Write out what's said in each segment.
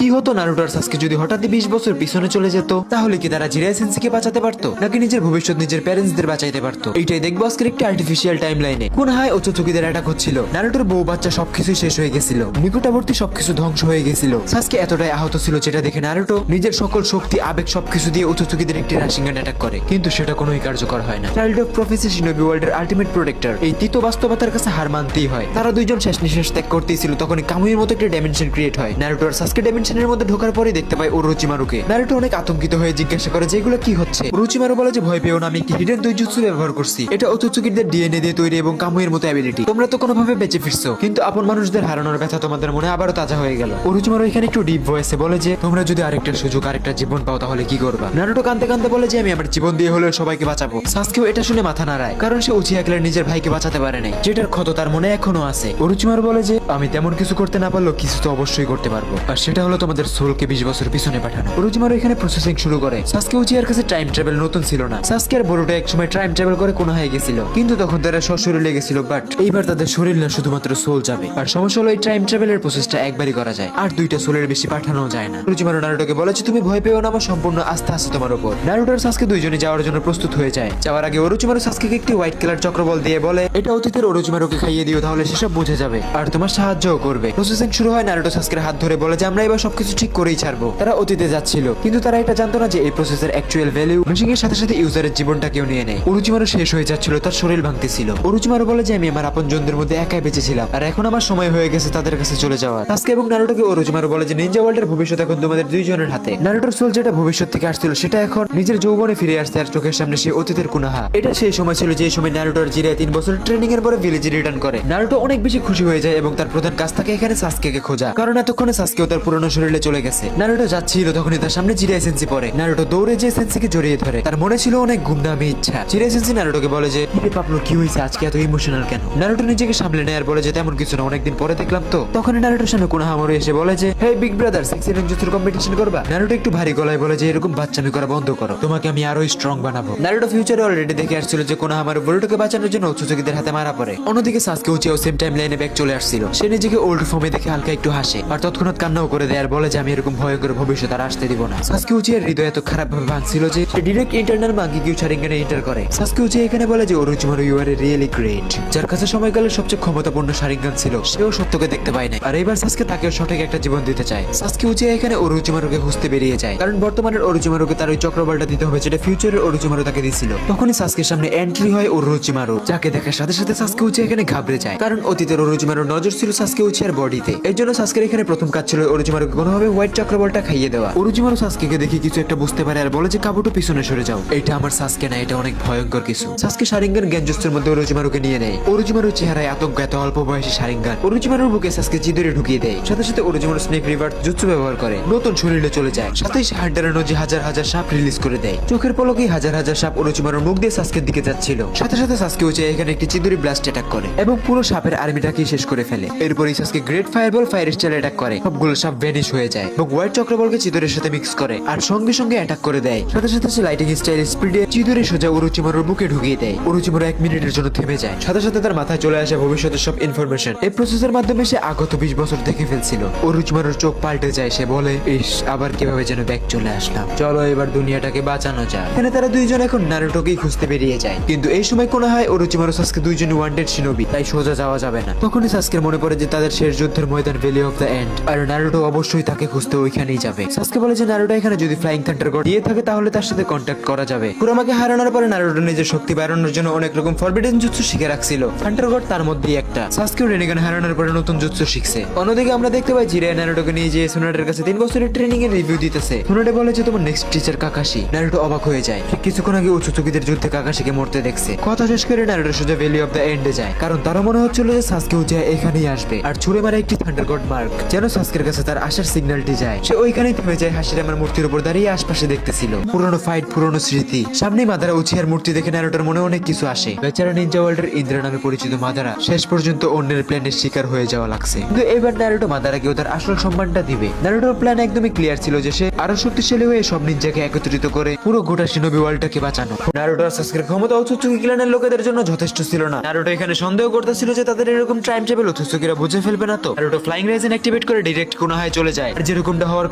কি হতো নারুটো আর সাসকে যদি হঠাৎ 20 বছর পিছনে চলে যেত? তাহলে কি তারা জিরাই সেন্সেকে বাঁচাতে পারতো, নাকি নিজের ভবিষ্যৎ নিজের প্যারেন্টসদের বাঁচাইতে পারতো? এইটাই দেখবো আজকের একটি আর্টিফিশিয়াল টাইম লাইনে। কুনহায় ওচোচুকিদের অ্যাটাক হচ্ছিল, নারুটোর বউ বাচ্চা সবকিছু শেষ হয়ে গেছিল, নিকটবর্তী সবকিছু ধ্বংস হয়ে গেছিল। সাসকে এতটাই আহত ছিল যেটা দেখে নারুটো নিজের সকল শক্তি আবেগ সবকিছু দিয়ে ওচোচুকিদের একটি রাশিঙ্গান অ্যাটাক করে, কিন্তু সেটা কোনোই কার্যকর হয় না। চাইল্ড অফ প্রফেসি শিনোবি ওয়ার্ল্ডের আলটিমেট প্রোটেক্টর এই তিতো বাস্তবতার কাছে হার মানতেই হয়। তারা দুইজন শেষ নিঃশ্বাস ত্যাগ করতেই ছিল, তখনই কামুইয়ের মতো একটা ডাইমেনশন ক্রিয়েট হয়। নারুটো আর সাসকে ডাইমেনশনের মধ্যে ঢোকার পরে দেখতে পায় ওরোচিমারুকে। নারুটো অনেক আতঙ্কিত হয়ে জিজ্ঞাসা করে যে এগুলো কি হচ্ছে। ওরোচিমারু বলে যে ভয় পেও না, আমি একটি হিডেন দৈজুৎসু ব্যবহার করছি। এটা ওচোচুকিদের ডিএনএ দিয়ে তৈরি এবং কামুইয়ের মতো অ্যাবিলিটি। তোমরা তো কোনোভাবে বেঁচে ফিরছো, কিন্তু আপন মানুষদের হারানোর ব্যথা তোমাদের মনে আবারও তাজা হয়ে গেল। ওরোচিমারু এখানে একটু ডিপ ভয়েসে বলে যে তোমরা যদি আরেকটা সুযোগ আরেকটা জীবন পাও তাহলে কি করবা? নারুটো কাঁদতে কাঁদতে বলে যে আমি আমার জীবন দিয়ে হলেও সবাইকে বাঁচাবো। সাসকেও এটা শুনে মাথা নাড়ায়, কারণ সে উচিয়া ক্লার নিজের ভাইকে বাঁচাতে পারে নাই, যেটার ক্ষত তার মনে এখনো আছে। ওরোচিমারু বলে যে আমি তেমন কিছু করতে না পারলেও কিছু তো অবশ্যই করতে পারবো, আর সেটা হলো তোমাদের সোলকে 20 বছর পিছনে পাঠানো। ওরোচিমারু এখানে প্রসেসিং শুরু করে। সাসকে উচিয়ার কাছে টাইম ট্রাভেল নতুন ছিল না। সাসকে আর বড়টা একসময় টাইম ট্রাভেল করে কোনহায় গেছিল, কিন্তু তখন তারা সশরীরে গেছিল, বাট এইবার তাদের শরীর না শুধুমাত্র সোল যাবে। আর সমস্যা হলো এই টাইম ট্রাভেলের প্রসেসটা একবারই করা যায়, আর দুইটা সোলের বেশি পাঠানো যায় না। ওরোচিমারু নারুটোকে বলে যে তুমি ভয় পেও না, আমার সম্পূর্ণ আস্থা আছে তোমার উপর। নারুটো আর সাসকে দুইজনই যাওয়ার জন্য প্রস্তুত হয়ে যায়। যাওয়ার আগে ওরোচিমারু সাসকেকে একটি হোয়াইট কালার চক্রবল দিয়ে বলে এটা অতীতের ওরোচিমারুকে খাইয়ে দিও, তাহলে সেসব বুঝে যাবে আর তোমার সাহায্যও করবে। প্রসেসিং শুরু হয়। নারুটো সাসকের হাত ধরে বলে যে আমরা এবার সবকিছু ঠিক করেই ছাড়বো। তারা অতীতে যাচ্ছিল, কিন্তু তারা এটা জানতো না যে এই প্রসেসের অ্যাকচুয়াল ভ্যালু মেশিং এর সাথে সাথে ইউজারের জীবনটাকেও নিয়ে নেয়। ওরোচিমারু শেষ হয়ে যাচ্ছিল, তার শরীর ভাঙতেছিল। ওরোচিমারু বলে যে আমি আমার আপনজনদের মধ্যে একাই বেঁচে ছিলাম, আর এখন আমার সময় হয়ে গেছে তাদের কাছে চলে যাওয়ার। সাসকে এবং নারুটোকে ওরোচিমারু বলে যে নিনজা ওয়ার্ল্ডের ভবিষ্যৎ এখন তোমাদের দুইজনের হাতে। নারুটোর সোল যেটা ভবিষ্যৎ থেকে আসছিল সেটা এখন নিজের যৌবনে ফিরে আসছে, আর চোখের সামনে সে অতীতের কুনাহা। এটা সেই সময় ছিল যে সময় নারুটো আর জিরায় 3 বছর ট্রেনিং এর পরে ভিলেজে রিটার্ন করে। নারুটো অনেক বেশি খুশি হয়ে যায় এবং তার প্রধান কাজ থাকে এখানে সাসকেকে খোঁজা, কারণ এতক্ষণে সাসকেও তার পুরনো শরীরে চলে গেছে। নারুটো যাচ্ছিল, তখনই তার সামনে জিরাই সেন্সি পড়ে। নারুটো দৌড়ে যে সেন্সিকে জড়িয়ে ধরে। তার মনে ছিল অনেক গুমনামি ইচ্ছা। জিরাই সেন্সি নারুটোকে বলে যে ইরে পাপলো কি হয়েছে, আজকে এত ইমোশনাল কেন? নারুটো নিজেকে সামলে নেয় আর বলে যে তেমন কিছু না, অনেকদিন পরে দেখলাম তো। তখনই নারুটোর সামনে কুনাহামারু এসে বলে যে হে বিগ ব্রাদার, সেক্সি নিনজার কম্পিটিশন করবা? নারুটো একটু ভারী গলায় বলে যে এরকম বাচ্চামি করা বন্ধ করো, তোমাকে আমি আরো স্ট্রং বানাবো। নারুটো ফিউচারে অলরেডি দেখে আসছিল যে কুনাহামারু বরুটোকে বাঁচানোর জন্য ওচোচুকিদের হাতে মারা পড়ে। অন্যদিকে সাসকে উচিয়াও সেম টাইম লাইনে ব্যাক চলে আসছিল। সে নিজেকে ওল্ড ফর্মে দেখে হালকা একটু হাসে, আর তৎক্ষণাৎ কান্নাও করে দেয় আর বলে যে আমি এরকম ভয়ঙ্কর ভবিষ্যৎ আর আসতে দিব না। সাসকে উচিয়ার হৃদয় এত খারাপ ভাবে ভাঙছিল যে সে ডিরেক্ট ইন্টারনাল মাঙ্গিকিউ শারিঙ্গানে এন্টার করে। সাসকে উচিয়া এখানে বলে যে ওরোচিমারু ইউ আর রিয়েলি গ্রেট। যার কাছে সময়কালের সবচেয়ে ক্ষমতাপূর্ণ শারিঙ্গান ছিল, সেও সত্যকে দেখতে পায় না, আর এবার সাসকে তাকেও সঠিক একটা জীবন দিতে চায়। সাসকে উচিয়া এখানে ওরোচিমারুকে খুঁজতে বেরিয়ে যায়, কারণ বর্তমানের ওরোচিমারুকে তার ওই চক্রবলটা দিতে হবে যেটা ফিউচারের ওরোচিমারু তাকে দিয়েছিল। তখনই সাসকের সামনে এন্ট্রি হয় ওরোচিমারু, যাকে দেখার সাথে সাথে সাসকে উচিয়া এখানে ঘাবড়ে যায়, কারণ অতীতের ওরোচিমারুর নজর ছিল সাসকে উচিয়ার বডিতে। এর জন্য সাসকের এখানে প্রথম কাজ ছিল ওরোচিমারুকে কোনোভাবে হোয়াইট চক্রবলটা খাইয়ে দেওয়া। ওরোচিমারু সাসকেকে দেখে কিছু একটা বুঝতে পারে আর বলে যে কাবুটো পিছনে সরে যাও, এটা আমার সাসকে না, এটা অনেক ভয়ঙ্কর কিছু। সাসকে শারিঙ্গান গেনজুৎসুর মধ্যে ওরোচিমারুকে নিয়ে নেয়। ওরোচিমারুর চেহারায় আতঙ্ক, এত অল্প বয়সী শারিঙ্গান। ওরোচিমারুর বুকে সাসকে চিদরে ঢুকিয়ে দেয়। সাথে সাথে ওরোচিমারু স্নেক রিভার্স জুৎসু ব্যবহার করে নতুন শরীরে চলে যায়। সাথেই সে হান্টারের নজি হাজার হাজার সাপ রিলিজ করে দেয়। চোখের পলকেই হাজার হাজার সাপ ওরোচিমারুর মুখ দিয়ে সাসকের দিকে যাচ্ছিল। সাথে সাথে সাসকে উচিয়া এখানে একটি চিদুরি ব্লাস্ট অ্যাটাক করে এবং পুরো সাপের আর্মিটাকে শেষ করে ফেলে। এরপরই Sasuke great fireball fire style attack করে। সবগুলো সাপ ভ্যানিশ হয়ে যায় এবং হোয়াইট চক্রবলকে চিদুরের সাথে মিক্স করে আর সঙ্গে সঙ্গে অ্যাটাক করে দেয়। সাথে সাথে সে লাইটিং স্টাইল স্পিডে চিদুরে সোজা ওরোচিমারুর বুকে ঢুকিয়ে দেয়। ওরোচিমারু 1 মিনিটের জন্য থেমে যায়। সাথে সাথে তার মাথায় চলে আসে ভবিষ্যতের সব ইনফরমেশন। এই প্রসেসের মাধ্যমে সে আগত 20 বছর দেখে ফেলছিল। ওরোচিমারুর চোখ পাল্টে যায়। সে বলে ইস, আবার কিভাবে যেন ব্যাক চলে আসলাম, চলো এবার দুনিয়াটাকে বাঁচানো যায়। এখানে তারা দুইজন এখন নারুটোকেই খুঁজতে বেরিয়ে যায়, কিন্তু এই সময় কোন হয় ওরোচিমারু সাসকে দুইজন ওয়ান্টেড শিনোবি, তাই সোজা যাওয়া যাবে না। তখনই সাসকের মনে পড়ে যে তাদের শেষ যুদ্ধের ময়দান ভ্যালি অফ দ্য এন্ড, আর নারুটো অবশ্যই তাকে খুঁজতে ওইখানেই যাবে। সাসকে বলে যে নারুটো এখানে যদি ফ্লাইং থান্ডার গড দিয়ে থাকে তাহলে তার সাথে কন্ট্যাক্ট করা যাবে। কুরামাকে হারানোর পরে নারুটো নিজের শক্তি বাড়ানোর জন্য অনেক রকম ফরবিডেন জুৎসু শিখে রাখছিল। থান্ডার গড তার মধ্যেই একটা। সাসকেও রেনিগান হারানোর পরে নতুন জুৎসু শিখছে। অন্যদিকে আমরা দেখতে পাই জিরায় নারুটোকে নিয়ে যে সুনাডের কাছে 3 বছরের ট্রেনিং এর রিভিউ দিতেছে। সুনাডে বলে যে তোমার নেক্সট টিচার কাকাশি। নারুটো অবাক হয়ে যায়। ঠিক কিছুক্ষণ আগে ওচোচুকিদের যুদ্ধে কাকাশিকে মরতে দেখছে। কথা শেষ করে নারুটো সোজা ভ্যালি অফ দ্য এন্ডে যায়, কারণ তারা মনে হচ্ছিল যে সাসকে উচিয়া এখানেই আসবে আর ছুড়ে মারা একটি থান্ডার গড মার্ক যেন সাসকের কাছে তার আসার সিগন্যালটি যায়। সে ওইখানেই থেমে যায়। হাসিরামার মূর্তির উপর দাঁড়িয়ে আশপাশে দেখতেছিল। পুরনো ফাইট, পুরনো স্মৃতি। সামনে মাদারা উচিয়ার মূর্তি দেখে নারুটোর মনে অনেক কিছু আসে। বেচারা নিনজা ওয়ার্ল্ডের ইন্দ্রা নামে পরিচিত মাদারা শেষ পর্যন্ত অন্যের প্ল্যানের শিকার হয়ে যাওয়া লাগছে। কিন্তু এবার নারুটো মাদারাকেও তার আসল সম্মানটা দিবে। নারুটোর প্ল্যান একদমই ক্লিয়ার ছিল যে সে আরো শক্তিশালী হয়ে সব নিনজাকে একত্রিত করে পুরো গোটা শিনোবি ওয়ার্ল্ডটাকে বাঁচানো। নারুটো আর সাসকের ক্ষমতা ওচোচুকি ক্ল্যানের লোকেদের জন্য যথেষ্ট ছিল না। নারুটো এখানে সন্দেহ করতেছিল যে তাদের এরকম টাইম ট্রাভেল ওচোচুকিরা বুঝে ফেলবে না তো। নারুটো ফ্লাইং রাইজেন অ্যাক্টিভেট করে ডাইরেক্ট কোনহায় চলে চলে যায়। আর যেরকমটা হওয়ার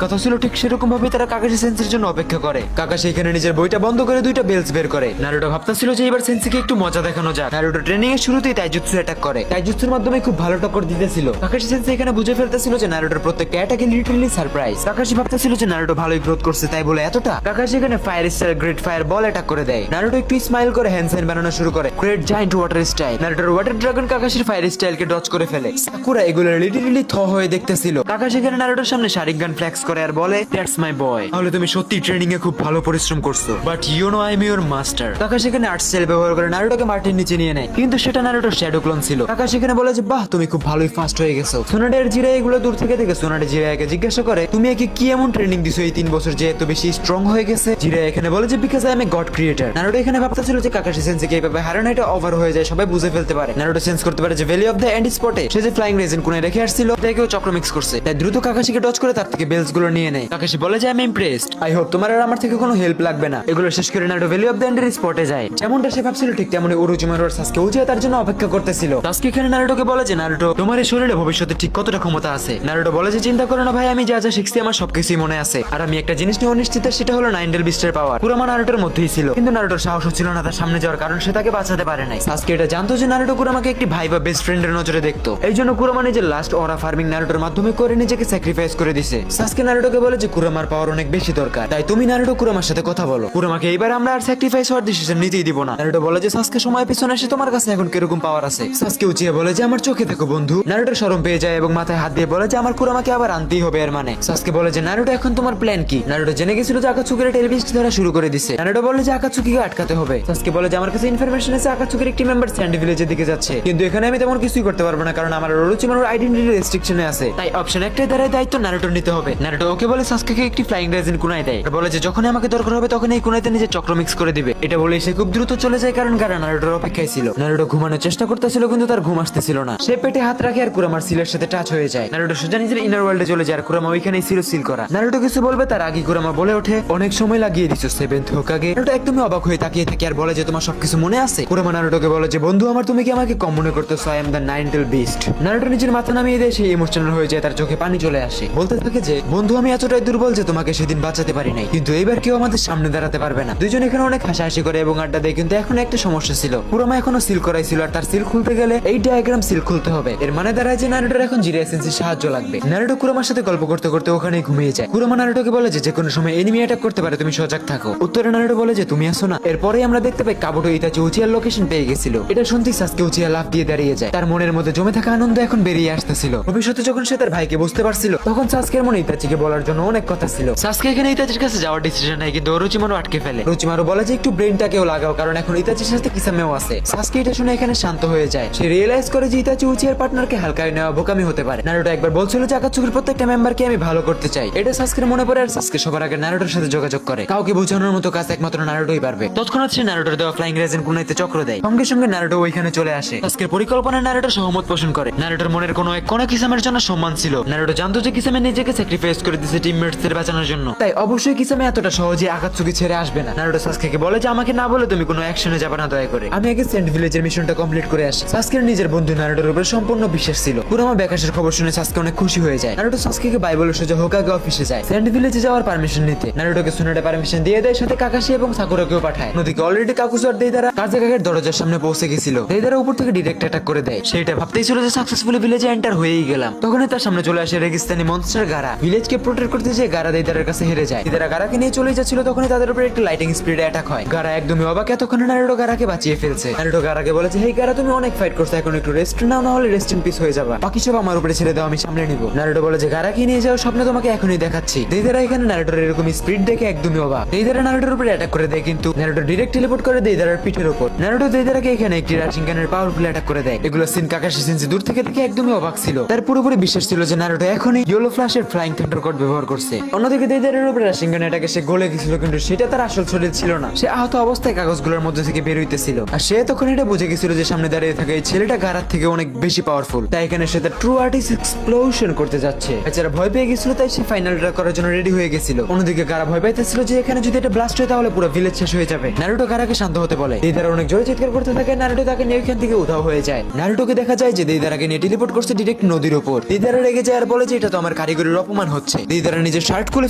কথা ছিল ঠিক সেরকম ভাবে তারা কাকাশি সেন্সের জন্য অপেক্ষা করে। কাকাশি এখানে নিজের বইটা বন্ধ করে দুইটা বেলস বের করে। নারুটো ভাবতেছিল যে এবার সেন্সিকে একটু মজা দেখানো যাক। নারুটো ট্রেনিং এর শুরুতেই তাইজুৎসু অ্যাটাক করে, তাইজুৎসুর মাধ্যমে খুব ভালো টক্কর দিতেছিল। কাকাশি সেন্সি এখানে বুঝে ফেলতেছিল যে নারুটোর প্রত্যেকটা অ্যাটাকে লিটারালি সারপ্রাইজ। কাকাশি ভাবতেছিল যে নারুটো ভালোই গ্রোথ করছে তাই বলে এতটা। কাকাশি এখানে ফায়ার স্টাইল গ্রেট ফায়ার বল অ্যাটাক করে দেয়। নারুটো একটু স্মাইল করে হ্যান্ড সাইন বানানো শুরু করে গ্রেট জায়ান্ট ওয়াটার স্টাইল। নারুটোর ওয়াটার ড্রাগন কাকাশির ফায়ার স্টাইলকে ডচ করে ফেলে। সাকুরা এগুলো লিটারালি থ হয়ে দেখতেছিল। কাকাশি এখানে নারুটোর সামনে শারিকগান ফ্লেক্স করে আর বলে দ্যাটস মাই বয়, তাহলে তুমি সত্যি ট্রেনিং এ খুব ভালো পরিশ্রম করছো, but you know I am your master. Kakashi এখানে আর্ট স্টাইল ব্যবহার করে নারুটোকে মাটির নিচে নিয়ে নেয়, কিন্তু সেটা নারুটোর শ্যাডো ক্লোন ছিল। কাকাশি এখানে বলে যে বাহ তুমি খুব ভালোই ফাস্ট হয়ে গেছো। সোনাডের জিরা এগুলো দূর থেকে দেখে সোনাডে জিরায়াকে জিজ্ঞাসা করে তুমি একে কি এমন ট্রেনিং দিছো এই 3 বছর যে এত বেশি স্ট্রং হয়ে গেছে। জিরা এখানে বলে যে because I M A god creator. Naruto এখানে ভাবতেছিল যে কাকাশি সেন্সিকে এইভাবে হারানো এটা ওভার হয়ে যায়, সবাই বুঝে ফেলতে পারে। নারুটো সেন্স করতে পারে যে ভ্যালি অফ দ্য এন্ড স্পটে সে যে ফ্লাইং রেজিন কোণে রেখে আসছিল তাকেও চক্র মিক্স করছে, তাই দ্রুত কাকাশিকে ডচ করে তার থেকে বেলস গুলো নিয়ে নেয়। কাকাশি বলে যে আমি ইমপ্রেসড, আই হোপ তোমার আর আমার থেকে কোনো হেল্প লাগবে না। এগুলো শেষ করে Naruto valley of the and এর স্পটে যায়। যেমনটা সে ভাবছিল ঠিক তেমনি ওরোচিমারু আর সাসকে উচিয়া তার জন্য অপেক্ষা করতেছিল। সাসকে এখানে নারুটোকে বলে যে নারুটো তোমার এই শরীরে ভবিষ্যতে ঠিক কতটা ক্ষমতা আছে। নারুটো বলে যে চিন্তা করো না ভাই, আমি যা যা শিখছি আমার সবকিছুই মনে আছে, আর আমি একটা জিনিস নিয়ে অনিশ্চিত, সেটা হলো নাইন্ডেল বিস্টের পাওয়ার। কুরামা নারুটোর মধ্যেই ছিল, কিন্তু নারুটোর সাহস ছিল না তার সামনে যাওয়ার, কারণ সে তাকে বাঁচাতে পারে নাই। সাসকে এটা জানতো যে নারুটো কুরামাকে একটি ভাই বা বেস্ট ফ্রেন্ডের নজরে দেখতো, এই জন্য কুরামা নিজের লাস্ট অরা ফার্মিং নারুটোর মাধ্যমে করে নিজেকে স্যাক্রিফাইস করে দিছে। সাসকে নারুটোকে বলে যে কুরামার পাওয়ার অনেক বেশি দরকার, তাই তুমি নারুটো কুরামার সাথে কথা বলো। কুরামাকে এইবার আমরা আর স্যাক্রিফাইস হওয়ার ডিসিশন নিতেই দিব না। নারুটো বলে যে সাসকে সময় পিছনে এসে তোমার কাছে এখন কিরকম পাওয়ার আছে। সাসকে উচিয়ে বলে যে আমার চোখে দেখো বন্ধু। নারুটো শরম পেয়ে যায় এবং মাথায় হাত দিয়ে বলে যে আমার কুরামাকে আবার আনতেই হবে এর মানে। সাসকে বলে যে নারুটো এখন তোমার প্ল্যান কি। নারুটো জেনে গেছিল যে আকাতসুকির টেলিভিশন ধরা শুরু করে দিছে। নারুটো বলে যে আকাতসুকিকে আটকাতে হবে। সাসকে বলে যে আমার কাছে ইনফরমেশন আছে আকাতসুকির একটি মেম্বার স্যান্ডি ভিলেজের দিকে যাচ্ছে, কিন্তু এখানে আমি তেমন কিছুই করতে পারবো না কারণ আমার ওরোচিমারুর আইডেন্টিটি রেস্ট্রিকশনে আছে, তাই অপশন একটাই দ্বারাই দায়িত্ব নারুটোর নিতে হবে। নারুটো ওকে বলে সাসকেকে একটি ফ্লাইং রেজিন কুনায় দেয়, আর বলে যে যখনই আমাকে দরকার হবে তখন এই কুনাইতে নিজে চক্র মিক্স করে দিবে। এটা বলে সে খুব দ্রুত চলে যায় কারণ গারা নারুটোর অপেক্ষায় ছিল। নারুটো ঘুমানোর চেষ্টা করতেছিল কিন্তু তার ঘুম আসতেছিল না। সে পেটে হাত রাখে আর কুরামার সিলের সাথে টাচ হয়ে যায়। নারুটো সোজা নিজের ইনার ওয়ার্ল্ডে চলে যায় আর কুরামা ওইখানেই ছিল সিল করা। নারুটো কিছু বলবে তার আগে কুরামা বলে ওঠে অনেক সময় লাগিয়ে দিছো সেভেন্থ হোকাগে। নারুটো একদমই অবাক হয়ে তাকিয়ে থাকে আর বলে যে তোমার সবকিছু মনে আছে। কুরামা নারুটোকে বলে যে বন্ধু আমার তুমি কি আমাকে কম মনে করতেছো, I am the nine tailed beast. Naruto নিজের মাথা নামিয়ে দেয়, সে ইমোশনাল হয়ে যায়, তার চোখে পানি চলে আসে। বলতে থাকে যে বন্ধু আমি এতটাই দুর্বল যে তোমাকে সেদিন বাঁচাতে পারি নাই, কিন্তু এইবার কেউ আমাদের সামনে দাঁড়াতে পারবে না। দুইজন এখানে অনেক হাসাহাসি করে এবং আড্ডা দেয়, কিন্তু এখন একটা সমস্যা ছিল, কুরামা এখনো সিল করাই ছিল আর তার সিল খুলতে গেলে এই ডায়াগ্রাম সিল খুলতে হবে। এর মানে দাঁড়ায় যে নারুটোর এখন জিরা এসেন্সির সাহায্য লাগবে। নারুটো কুরামার সাথে গল্প করতে করতে ওখানেই ঘুমিয়ে যায়। কুরামা নারুটোকে বলে যে কোনো সময় এনিমি অ্যাটাক করতে পারে, তুমি সজাগ থাকো। উত্তরে নারুটো বলে যে তুমি আসো না। এরপরেই আমরা দেখতে পাই কাবুটো ইতাচি উচিয়ার লোকেশন পেয়ে গেছিল। এটা শুনতেই সাসকে উচিয়া লাফ দিয়ে দাঁড়িয়ে যায়, তার মনের মধ্যে জমে থাকা আনন্দ এখন বেরিয়ে আসতেছিল। ভবিষ্যতে যখন সে তার ভাইকে বুঝতে পারছিল তখন সাসকের মনে ইতাচিকে বলার জন্য অনেক কথা ছিল। সাসকে এখানে ইতাচির কাছে যাওয়ার ডিসিশন নেয়, কিন্তু ওরোচিমারু আটকে ফেলে। ওরোচিমারু বলে যে একটু ব্রেনটাকেও লাগাও কারণ এখন ইতাচির সাথে কিসামেও আছে। সাসকে এটা শুনে এখানে শান্ত হয়ে যায়, সে রিয়েলাইজ করে যে ইতাচি উচিয়ার পার্টনারকে হালকায় নেওয়া বোকামি হতে পারে। নারুটো একবার বলছিল যে আকাতসুকির প্রত্যেকটা মেম্বারকে আমি ভালো করতে চাই, এটা সাসকের মনে পড়ে আর সাসকে সবার আগে নারুটোর সাথে যোগাযোগ করে। কাউকে বোঝানোর মতো কাজ একমাত্র নারুটোই পারবে। তৎক্ষণাৎ সে নারুটোর দেওয়া ফ্লাইং রেজিন কুনাইতে চক্র দেয়, সঙ্গে সঙ্গে নারুটো ওইখানে চলে আসে। সাসকের পরিকল্পনায় নারুটো সহমত পোষণ করে। নারুটোর মনের কোনো এক কোণে কিসামের জন্য সম্মান ছিল। নারুটো জানতো যে কিসামে নিজেকে স্যাক্রিফাইস করে দিয়েছে টিমমেটসদের বাঁচানোর জন্য, তাই অবশ্যই কিসামে এতটা সহজে আকাতসুকি ছেড়ে আসবে না। নারুটো সাসকেকে বলে যে আমাকে না বলে তুমি কোনো অ্যাকশনে যাবে না, দয়া করে আমি আগে সেন্ট ভিলেজের মিশনটা কমপ্লিট করে আসি। সাসকের নিজের বন্ধু নারুটোর উপর সম্পূর্ণ বিশ্বাস ছিল। কুরামা ব্যাকাশের খবর শুনে সাসকে অনেক খুশি হয়ে যায়। নারুটো সাসকেকে বাই বলে সোজা হোকাগে অফিসে যায় সেন্ট ভিলেজে যাওয়ার পারমিশন নিতে। নারুটোকে সুনাডে পারমিশন দিয়ে দেয়, সাথে কাকাশি এবং সাকুরাকেও পাঠায়। নদীকে অলরেডি কাকুসু আর দেইদারা কাজের দরজার সামনে পৌঁছে গেছিল। দেইদারা উপর থেকে ডিরেক্ট অ্যাটাক করে দেয়। সেটা ভাবতেই ছিল যে সাকসেসফুলি ভিলেজে এন্টার হয়েই গেলাম, তখনই তার সামনে চলে আসে রেগিস্তানি মনস্টার গারা। ভিলেজকে প্রোটেক্ট করতে যে গারা দেইদারের কাছে হেরে যায়। দেইদারা গারাকে নিয়ে চলে যাচ্ছিল, তখনই তাদের উপর একটা লাইটিং স্পিডে অ্যাটাক হয়। গারা একদমই অবাক, এতক্ষণে নারুটো গারাকে বাঁচিয়ে ফেলছে। নারুটো গারাকে বলে যে হেই গারা তুমি অনেক ফাইট করছো, এখন একটু রেস্ট নাও, না হলে রেস্ট ইন পিস হয়ে যাবা, বাকি সব আমার উপরে ছেড়ে দাও, আমি সামলে নিব। নারুটো বলে যে গারাকে নিয়ে যাও, স্বপ্নে তোমাকে এখনই দেখাচ্ছি। দেইদারা এখানে নারুটোর এরকম স্পিড দেখে একদমই অবাক। দেইদারা নারুটোর উপরে অ্যাটাক করে দেয়, কিন্তু নারুটো ডিরেক্ট টেলিপোর্ট করে দেইদারার পিঠের উপর। নারুটো দেইদারাকে এখানে একটি রাশিঙ্গানের পাওয়ারফুল অ্যাটাক করে দেয়। এগুলো সিন কাকাশি সেন্সি দূর থেকে দেখে একদমই অবাক ছিল। তার পুরোপুরি বিশ্বাস ছিল যে নারুটো এখনই ইয়েলো ফ্ল্যাশের ফ্লাইং থান্ডার কর্ড ব্যবহার করছে। অন্যদিকে দেইদারের উপরে রাশিঙ্গান অ্যাটাকে সে গলে গেছিল, কিন্তু সেটা তার আসল শরীর ছিল না। সে আহত অবস্থায় কাগজগুলোর মধ্যে থেকে বের হইতেছিল, আর সে তখন এটা বুঝে গেছিল যে সামনে দাঁড়িয়ে থাকা এই ছেলেটা গারার থেকে অনেক বেশি পাওয়ারফুল, তাই এখানে সে তার ট্রু আর্টিস্ট এক্সপ্লোশন করতে যাচ্ছে। বেচারা ভয় পেয়ে গেছিল, তাই সে ফাইনালটা করার জন্য রেডি হয়ে গেছিল। অন্যদিকে গারা ভয় পাইতেছিল যে এখানে যদি এটা ব্লাস্ট হয় তাহলে পুরো ভিলেজ শেষ হয়ে যাবে। নারুটো গারাকে শান্ত হতে বলে। দেইদারা অনেক জোরে চিৎকার করতে থাকে, নারুটো তাকে নিয়ে ওইখান থেকে উধাও হয়ে যায়। নারুটোকে দেখা যায় যে দেইদারাকে নিয়ে টেলিপোর্ট করছে ডিরেক্ট নদীর উপর। দেইদারা রেগে যায় আর বলে যে এটা তো আমার আমার কারিগরির অপমান হচ্ছে। দেইদারা নিজের শার্ট খুলে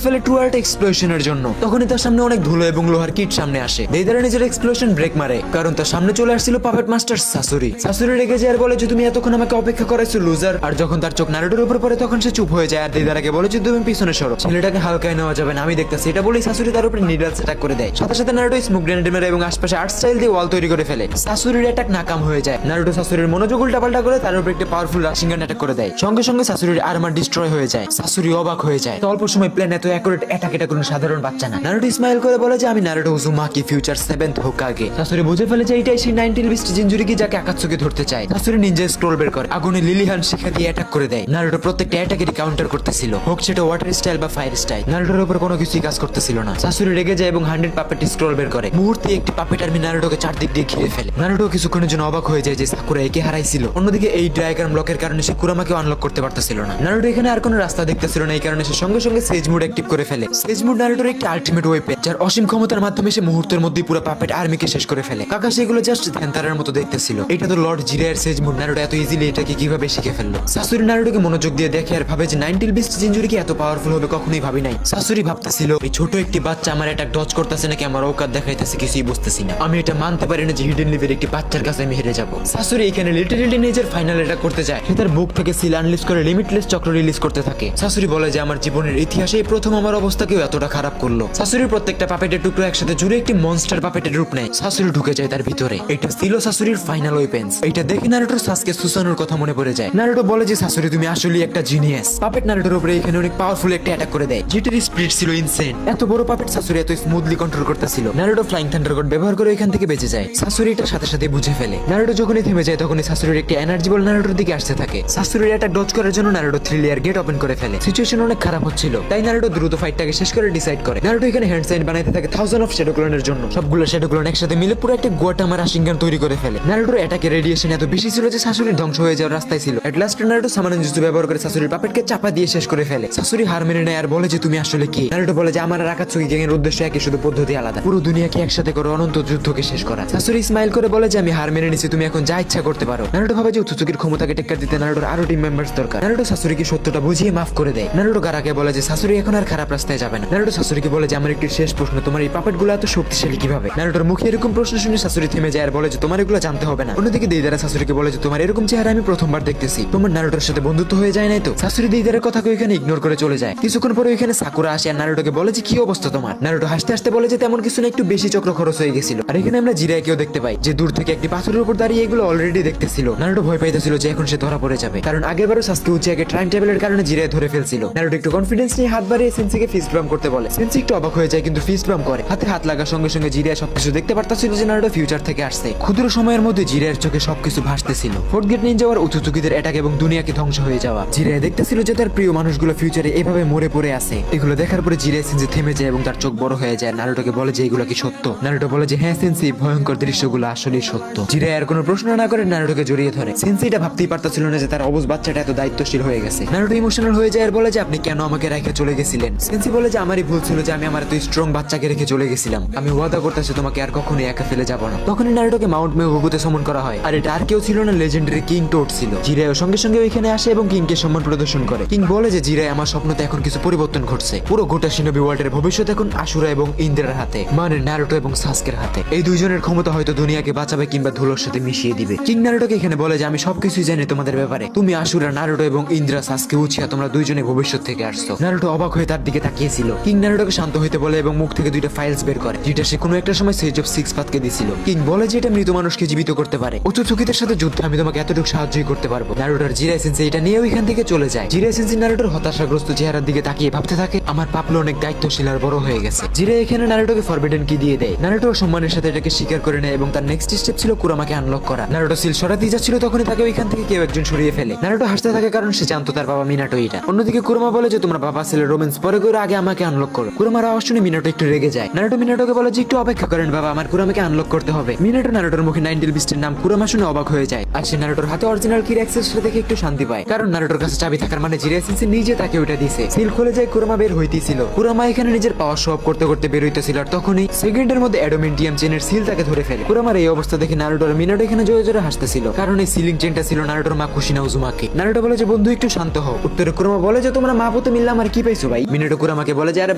ফেলে ট্রু আর্ট এক্সপ্লোশনের জন্য। তখনই তার সামনে অনেক ধুলো এবং লোহার কিট সামনে আসে। দেইদারা নিজের এক্সপ্লোশন ব্রেক মারে, কারণ তার সামনে চলে আসছিল পাপেট মাস্টার সাসুরি। সাসুরি রেগে যায় আর বলে যে তুমি এতক্ষণ আমাকে অপেক্ষা করাইছো লুজার। আর যখন তার চোখ নারুটোর উপর পড়ে তখন সে চুপ হয়ে যায় আর দেইদারাকে বলে যে তুমি পিছনে সরো, ছেলেটাকে হালকায় নেওয়া যাবে না, আমি দেখতেছি। এটা বলেই সাসুরি তার উপরে নিডলস অ্যাটাক করে দেয়। সাথে সাথে নারুটো স্মোক গ্রেনেড মেরে এবং আশপাশে আর্ট স্টাইল দিয়ে ওয়াল তৈরি করে ফেলে। সাসুরির অ্যাটাক নাকাম হয়ে যায়। নারুটো সাসুরির মনোযোগ উল্টাপাল্টা করে তার উপর একটা পাওয়ারফুল রাশিংগান অ্যাটাক করে দেয়। সঙ্গে সঙ্গে সাসুরির আর্মার ডিস্ট্রয় হয়ে যায়। সাসুরি অবাক হয়ে যায়। অল্প সময় প্ল্যান এত অ্যাকুরেট অ্যাটাক এটা কোনো সাধারণ বাচ্চা না। নারুটো স্মাইল করে বলে যে আমি নারুটো উজুমাকি ফিউচার 7th হোকাগে। সাসুরি বুঝে ফেলে যে এটাই সেই 19 বিস্ট জিনজুরিকি যাকে আকাতসুকি ধরতে চায়। সাসুরি নিনজা স্ক্রোল বের করে আগুনে লিলিহান শিখা দিয়ে অ্যাটাক করে দেয়। নারুটো প্রত্যেকটা অ্যাটাকেরই কাউন্টার করতেছিল, হোক সেটা ওয়াটার স্টাইল বা ফায়ার স্টাইল। নারুটোর উপর কোনো কিছুই কাজ করতেছিল না। সাসুরি রেগে যায় এবং 100 পাপেট স্ক্রোল বের করে। মুহূর্তে একটি পাপেট আর্মি নারুটোকে চারদিক দিয়ে ঘিরে ফেলে। নারুটো কিছুক্ষণের জন্য অবাক হয়ে যায় যে সাকুরা একে হারাইছিল। অন্যদিকে এই ড্রাগন ব্লকের কারণে সে কুরামাকে আনলক করতে পারতেছিল না। নারুটো এখানে আর কোনো রাস্তা দেখতেছিল না, এই কারণে সে সঙ্গে সঙ্গে সেজ মুড অ্যাক্টিভ করে ফেলে। সেজ মুড নারুটোর একটি আল্টিমেট ওয়েপেন, যার অসীম ক্ষমতার মাধ্যমে সে মুহূর্তের মধ্যেই পুরো পাপেট আর্মিকে শেষ করে ফেলে। কাকা সেগুলো জাস্ট ধ্যানতারার মতো দেখতেছিল। এটা তো লর্ড জিরায়ের সেজ মুড। নারুটো এত ইজিলি এটাকে কিভাবে শিখে ফেললো? সাসুরি নারুটোকে মনোযোগ দিয়ে দেখে আর ভাবে যে 19 বিস্ট জিনজুরিকি এত পাওয়ারফুল হবে কখনোই ভাবি নাই। সাসুরি ভাবতেছিল এই ছোট একটি বাচ্চা আমার অ্যাটাক ডজ করতেছে নাকি আমার ঔকাত দেখাইতেছে, কিছুই বুঝতেছি না। আমি এটা মানতে পারি না যে হিডেন লিভের একটি বাচ্চার কাছে আমি হেরে যাব। সাসুরি এখানে লিটারেলি নিজের ফাইনাল অ্যাটাক করতে যায়। সে তার বুক থেকে সিল আনলিজ করে লিমিটলেস চক্র রিলিজ করতে থাকে। সাসুরি বলে যে আমার জীবনের ইতিহাসে প্রথম আমার অবস্থা কেউ এতটা খারাপ করলো। সাসুরির প্রত্যেকটা পাপেটের টুকরো একসাথে জুড়ে একটি মনস্টার পাপেটের রূপ নেয়। সাসুরি ঢুকে যায় তার ভিতরে। এটা ছিল সাসুরির ফাইনাল ওয়েপেন্স। এটা দেখে নারুটোর সাসকে সুসানোর কথা মনে পড়ে যায়। নারুটো বলে যে সাসুরি তুমি আসলেই একটা জিনিয়াস। পাপেট নারুটোর উপরে এখানে অনেক পাওয়ারফুল একটা অ্যাটাক করে দেয়, যেটার স্পিড ছিল ইনসেন। এত বড় পাপেট সাসুরি এত স্মুথলি কন্ট্রোল করতেছিল। নারুটো ফ্লাইং থান্ডার গড ব্যবহার করে এখান থেকে বেঁচে যায়। সাসুরি এটা সাথে সাথে বুঝে ফেলে। নারুটো যখনই থেমে যায় তখনই সাসুরির একটি এনার্জি বল নারুটোর দিকে আসতে থাকে। সাসুরির অ্যাটাক ডজ করার জন্য নারুটো 3 লেয়ার গেট ওপেন করে ফেলে। সিচুয়েশন অনেক খারাপ হচ্ছিল, তাই নারুটো দ্রুত ফাইটটাকে শেষ করে ডিসাইড করে। নারুটো এখানে হ্যান্ড সাইন বানাইতে থাকে 1000 অফ শ্যাডো ক্লোনের জন্য। সবগুলো শ্যাডো ক্লোন একসাথে মিলে পুরো একটা গোয়াটামা রাশিংগান তৈরি করে ফেলে। নারুটোর অ্যাটাকে রেডিয়েশন এত বেশি ছিল যে সাসুরির ধ্বংস হয়ে যাওয়ার রাস্তায় ছিল। এট লাস্ট নারুটো সামানজুজু ব্যবহার করে সাসুরির পাপেটকে চাপা দিয়ে শেষ করে ফেলে। সাসুরি হার মেনে নেয় আর বলে যে তুমি আসলে কি? নারুটো বলে যে আমার আর আকাতসুকি গ্যাং এর উদ্দেশ্য একই, শুধু পদ্ধতি আলাদা। পুরো দুনিয়াকে একসাথে করে অনন্ত যুদ্ধকে শেষ করা। সাসুরি স্মাইল করে বলে যে আমি হার মেনে নিছি, তুমি এখন যা ইচ্ছা করতে পারো। নারুটো ভাবে যে উৎসুকির ক্ষমতাকে টেক্কার দিতে নারুটোর আরো টিম মেম্বার্স দরকার। নারুটো সাসুরিকে সত্যটা বুঝিয়ে মাফ করে দেয়। নারুটো গারাকে বলে যে সাসুরি এখন আর খারাপ রাস্তায় যাবে না। নারুটো সাসুরিকে বলে যে আমার একটি শেষ প্রশ্ন, তোমার এই পাপেটগুলো এত শক্তিশালী কিভাবে? নারুটোর মুখে এরকম প্রশ্ন শুনে সাসুরি থেমে যায় আর বলে যে তোমার এগুলো জানতে হবে না। অন্যদিকে দেইদারা সাসুরিকে বলে যে তোমার এরকম চেহারা আমি প্রথমবার দেখতেছি, তোমার নারুটোর সাথে বন্ধুত্ব হয়ে যায় নাই তো? সাসুরি দেইদারের কথাকে এখানে ইগনোর করে চলে যায়। কিছুক্ষণ পরে এখানে সাকুরা আসে আর নারুটোকে বলে যে কি অবস্থা তোমার? নারুটো হাসতে হাসতে বলে যে তেমন কিছু না, একটু বেশি চক্র খরচ হয়ে গেছিল। আর এখানে আমরা জিরাইকেও দেখতে পাই যে দূর থেকে একটি পাথরের উপর দাঁড়িয়ে এগুলো অলরেডি দেখতেছিল। নারুটো ভয় পাইতেছিল যে এখন সে ধরা পড়ে যাবে, কারণ আগেরবারও সাসকে উচিয়াকে টাইম টেবিলের কারণে জিরাই ধরে ফেলছিল। নারুটো একটু কনফিডেন্স নিয়ে হাত বাড়িয়ে সেন্সিকে ফিস্ট বাম্প করতে বলে। সেন্সি একটু অবাক হয়ে যায় কিন্তু ফিস্ট বাম্প করে। হাতে হাত লাগার সঙ্গে সঙ্গে জিরাই সবকিছু দেখতে পারতেছিল যে নারুটো ফিউচার থেকে আসছে। ক্ষুদ্র সময়ের মধ্যে জিরাইয়ের চোখে সবকিছু ভাসতেছিল। ফোর্থ গেট নিয়ে যাওয়ার উৎসুকিদের অ্যাটাক এবং দুনিয়াকে ধ্বংস হয়ে যাওয়া। জিরাই দেখতেছিল যে তার প্রিয় মানুষগুলো ফিউচারে এভাবে মরে পড়ে আছে। এগুলো দেখার পরে জিরাই সেন্সি থেমে যায় এবং তার চোখ বড় হয়ে যায়। নারুটোকে বলে যে এগুলো কি সত্য? নারুটো বলে যে হ্যাঁ সেন্সি, ভয়ঙ্কর দৃশ্যগুলো আসলেই সত্য। জিরাই আর কোনো প্রশ্ন না করে নারুটোকে জড়িয়ে ধরে। সেন্সি এটা ভাবতেই পারতেছিল না যে তার অবুঝ বাচ্চাটা এত দায়িত্বশীল হয়ে গেছে। নারুটো ইমোশনাল হয়ে যায় আর বলে যে আপনি কেন আমাকে রেখে চলে গেছিলেন? সেন্সি বলে যে আমারই ভুল ছিল যে আমি আমার এত স্ট্রং বাচ্চাকে রেখে চলে গেছিলাম। আমি ওয়াদা করতেছি তোমাকে আর কখনোই একা ফেলে যাব না। তখনই নারুটোকে মাউন্ট মেগুকুতে সমন করা হয়। আর এটা আর কেউ ছিল না, লেজেন্ডারি কিং টোড ছিল। জিরাইও সঙ্গে সঙ্গে ওইখানে আসে এবং কিংকে সম্মান প্রদর্শন করে। কিং বলে যে জিরাই আমার স্বপ্নতে এখন কিছু পরিবর্তন ঘটছে। পুরো গোটা শিনোবি ওয়ার্ল্ডের ভবিষ্যৎ এখন আশুরা এবং ইন্দ্রার হাতে, মানে নারুটো এবং সাসকের হাতে। এই দুইজনের ক্ষমতা হয়তো দুনিয়াকে বাঁচাবে কিংবা ধুলোর সাথে মিশিয়ে দিবে। কিং নারুটোকে এখানে বলে যে আমি সবকিছুই জানি তোমাদের ব্যাপারে। তুমি আশুরা, নারুটো এবং ইন্দ্রা, সাসকে, উচিয়া, তোমরা দুইজনে ভবিষ্যৎ থেকে আসছো। নারুটো অবাক হয়ে তার দিকে তাকিয়েছিল। কিং নারুটোকে শান্ত হইতে বলে এবং মুখ থেকে দুইটা ফাইলস বের করে, যেটা সে কোনো একটা সময় সেজ অফ সিক্স পাথকে দিছিল। কিং বলে যে এটা মৃত মানুষকে জীবিত করতে পারে। উৎসুকিদের সাথে যুদ্ধে আমি তোমাকে এতটুকু সাহায্যই করতে পারবো। নারুটোর জিরাই সেন্সি এটা নিয়ে ওইখান থেকে চলে যায়। জিরাই সেন্সি নারুটোর হতাশাগ্রস্ত চেহারার দিকে তাকিয়ে ভাবতে থাকে আমার পাপলো অনেক দায়িত্বশীল আর বড় হয়ে গেছে। জিরাই এখানে নারুটোকে ফরবিডেন কি দিয়ে দেয়। নারুটো সম্মানের সাথে এটাকে স্বীকার করে নেয় এবং তার নেক্সট স্টেপ ছিল কুরামাকে আনলক করা। নারুটো সিল সরাতেই যাচ্ছিল তখনই তাকে ওইখান থেকে কেউ একজন সরিয়ে ফেলে। নারুটো হাসতে থাকে কারণ সে জানতো তার বাবা মিনাটো এটা। অন্যদিকে কুরামা বলে যে তোমরা বাবা ছেলে রোম্যান্স পরে করে আগে আমাকে আনলক করো। কুরামার আওয়াজ শুনে মিনাটো একটু রেগে যায়। নারুটো মিনাটোকে বলে যে একটু অপেক্ষা করেন বাবা, আমার কুরামাকে আনলক করতে হবে। মিনাটো নারুটোর মুখে 19 বিস্টের নাম কুরামা শুনে অবাক হয়ে যায়। আর সে নারুটোর হাতে অরিজিনাল কির অ্যাক্সেসটা দেখে একটু শান্তি পায়, কারণ নারুটোর কাছে চাবি থাকার মানে জিরাই সেন্সি নিজে তাকে ওটা দিয়েছে। সিল খুলে যায়, কুরামা বের হইতেছিল। কুরামা এখানে নিজের পাওয়ার শো অফ করতে করতে বের হইতেছিল আর তখনই সেকেন্ডের মধ্যে অ্যাডোমেন্টিয়াম চেনের সিল তাকে ধরে ফেলে। কুরামার এই অবস্থা দেখে নারুটো আর মিনাটো এখানে জোরে জোরে হাসতেছিল, কারণ এই সিলিং চেনটা ছিল নারুটোর মা কুশিনা উজুমাকি। নারুটো বলে যে বন্ধু একটু শান্ত হও। উত্তরে মিনাটো কুরামা বলে যে তোমরা মা পুতে মিললাম আর কি পাইছো ভাই। মিনাটো কুরামাকে বলে যে আরে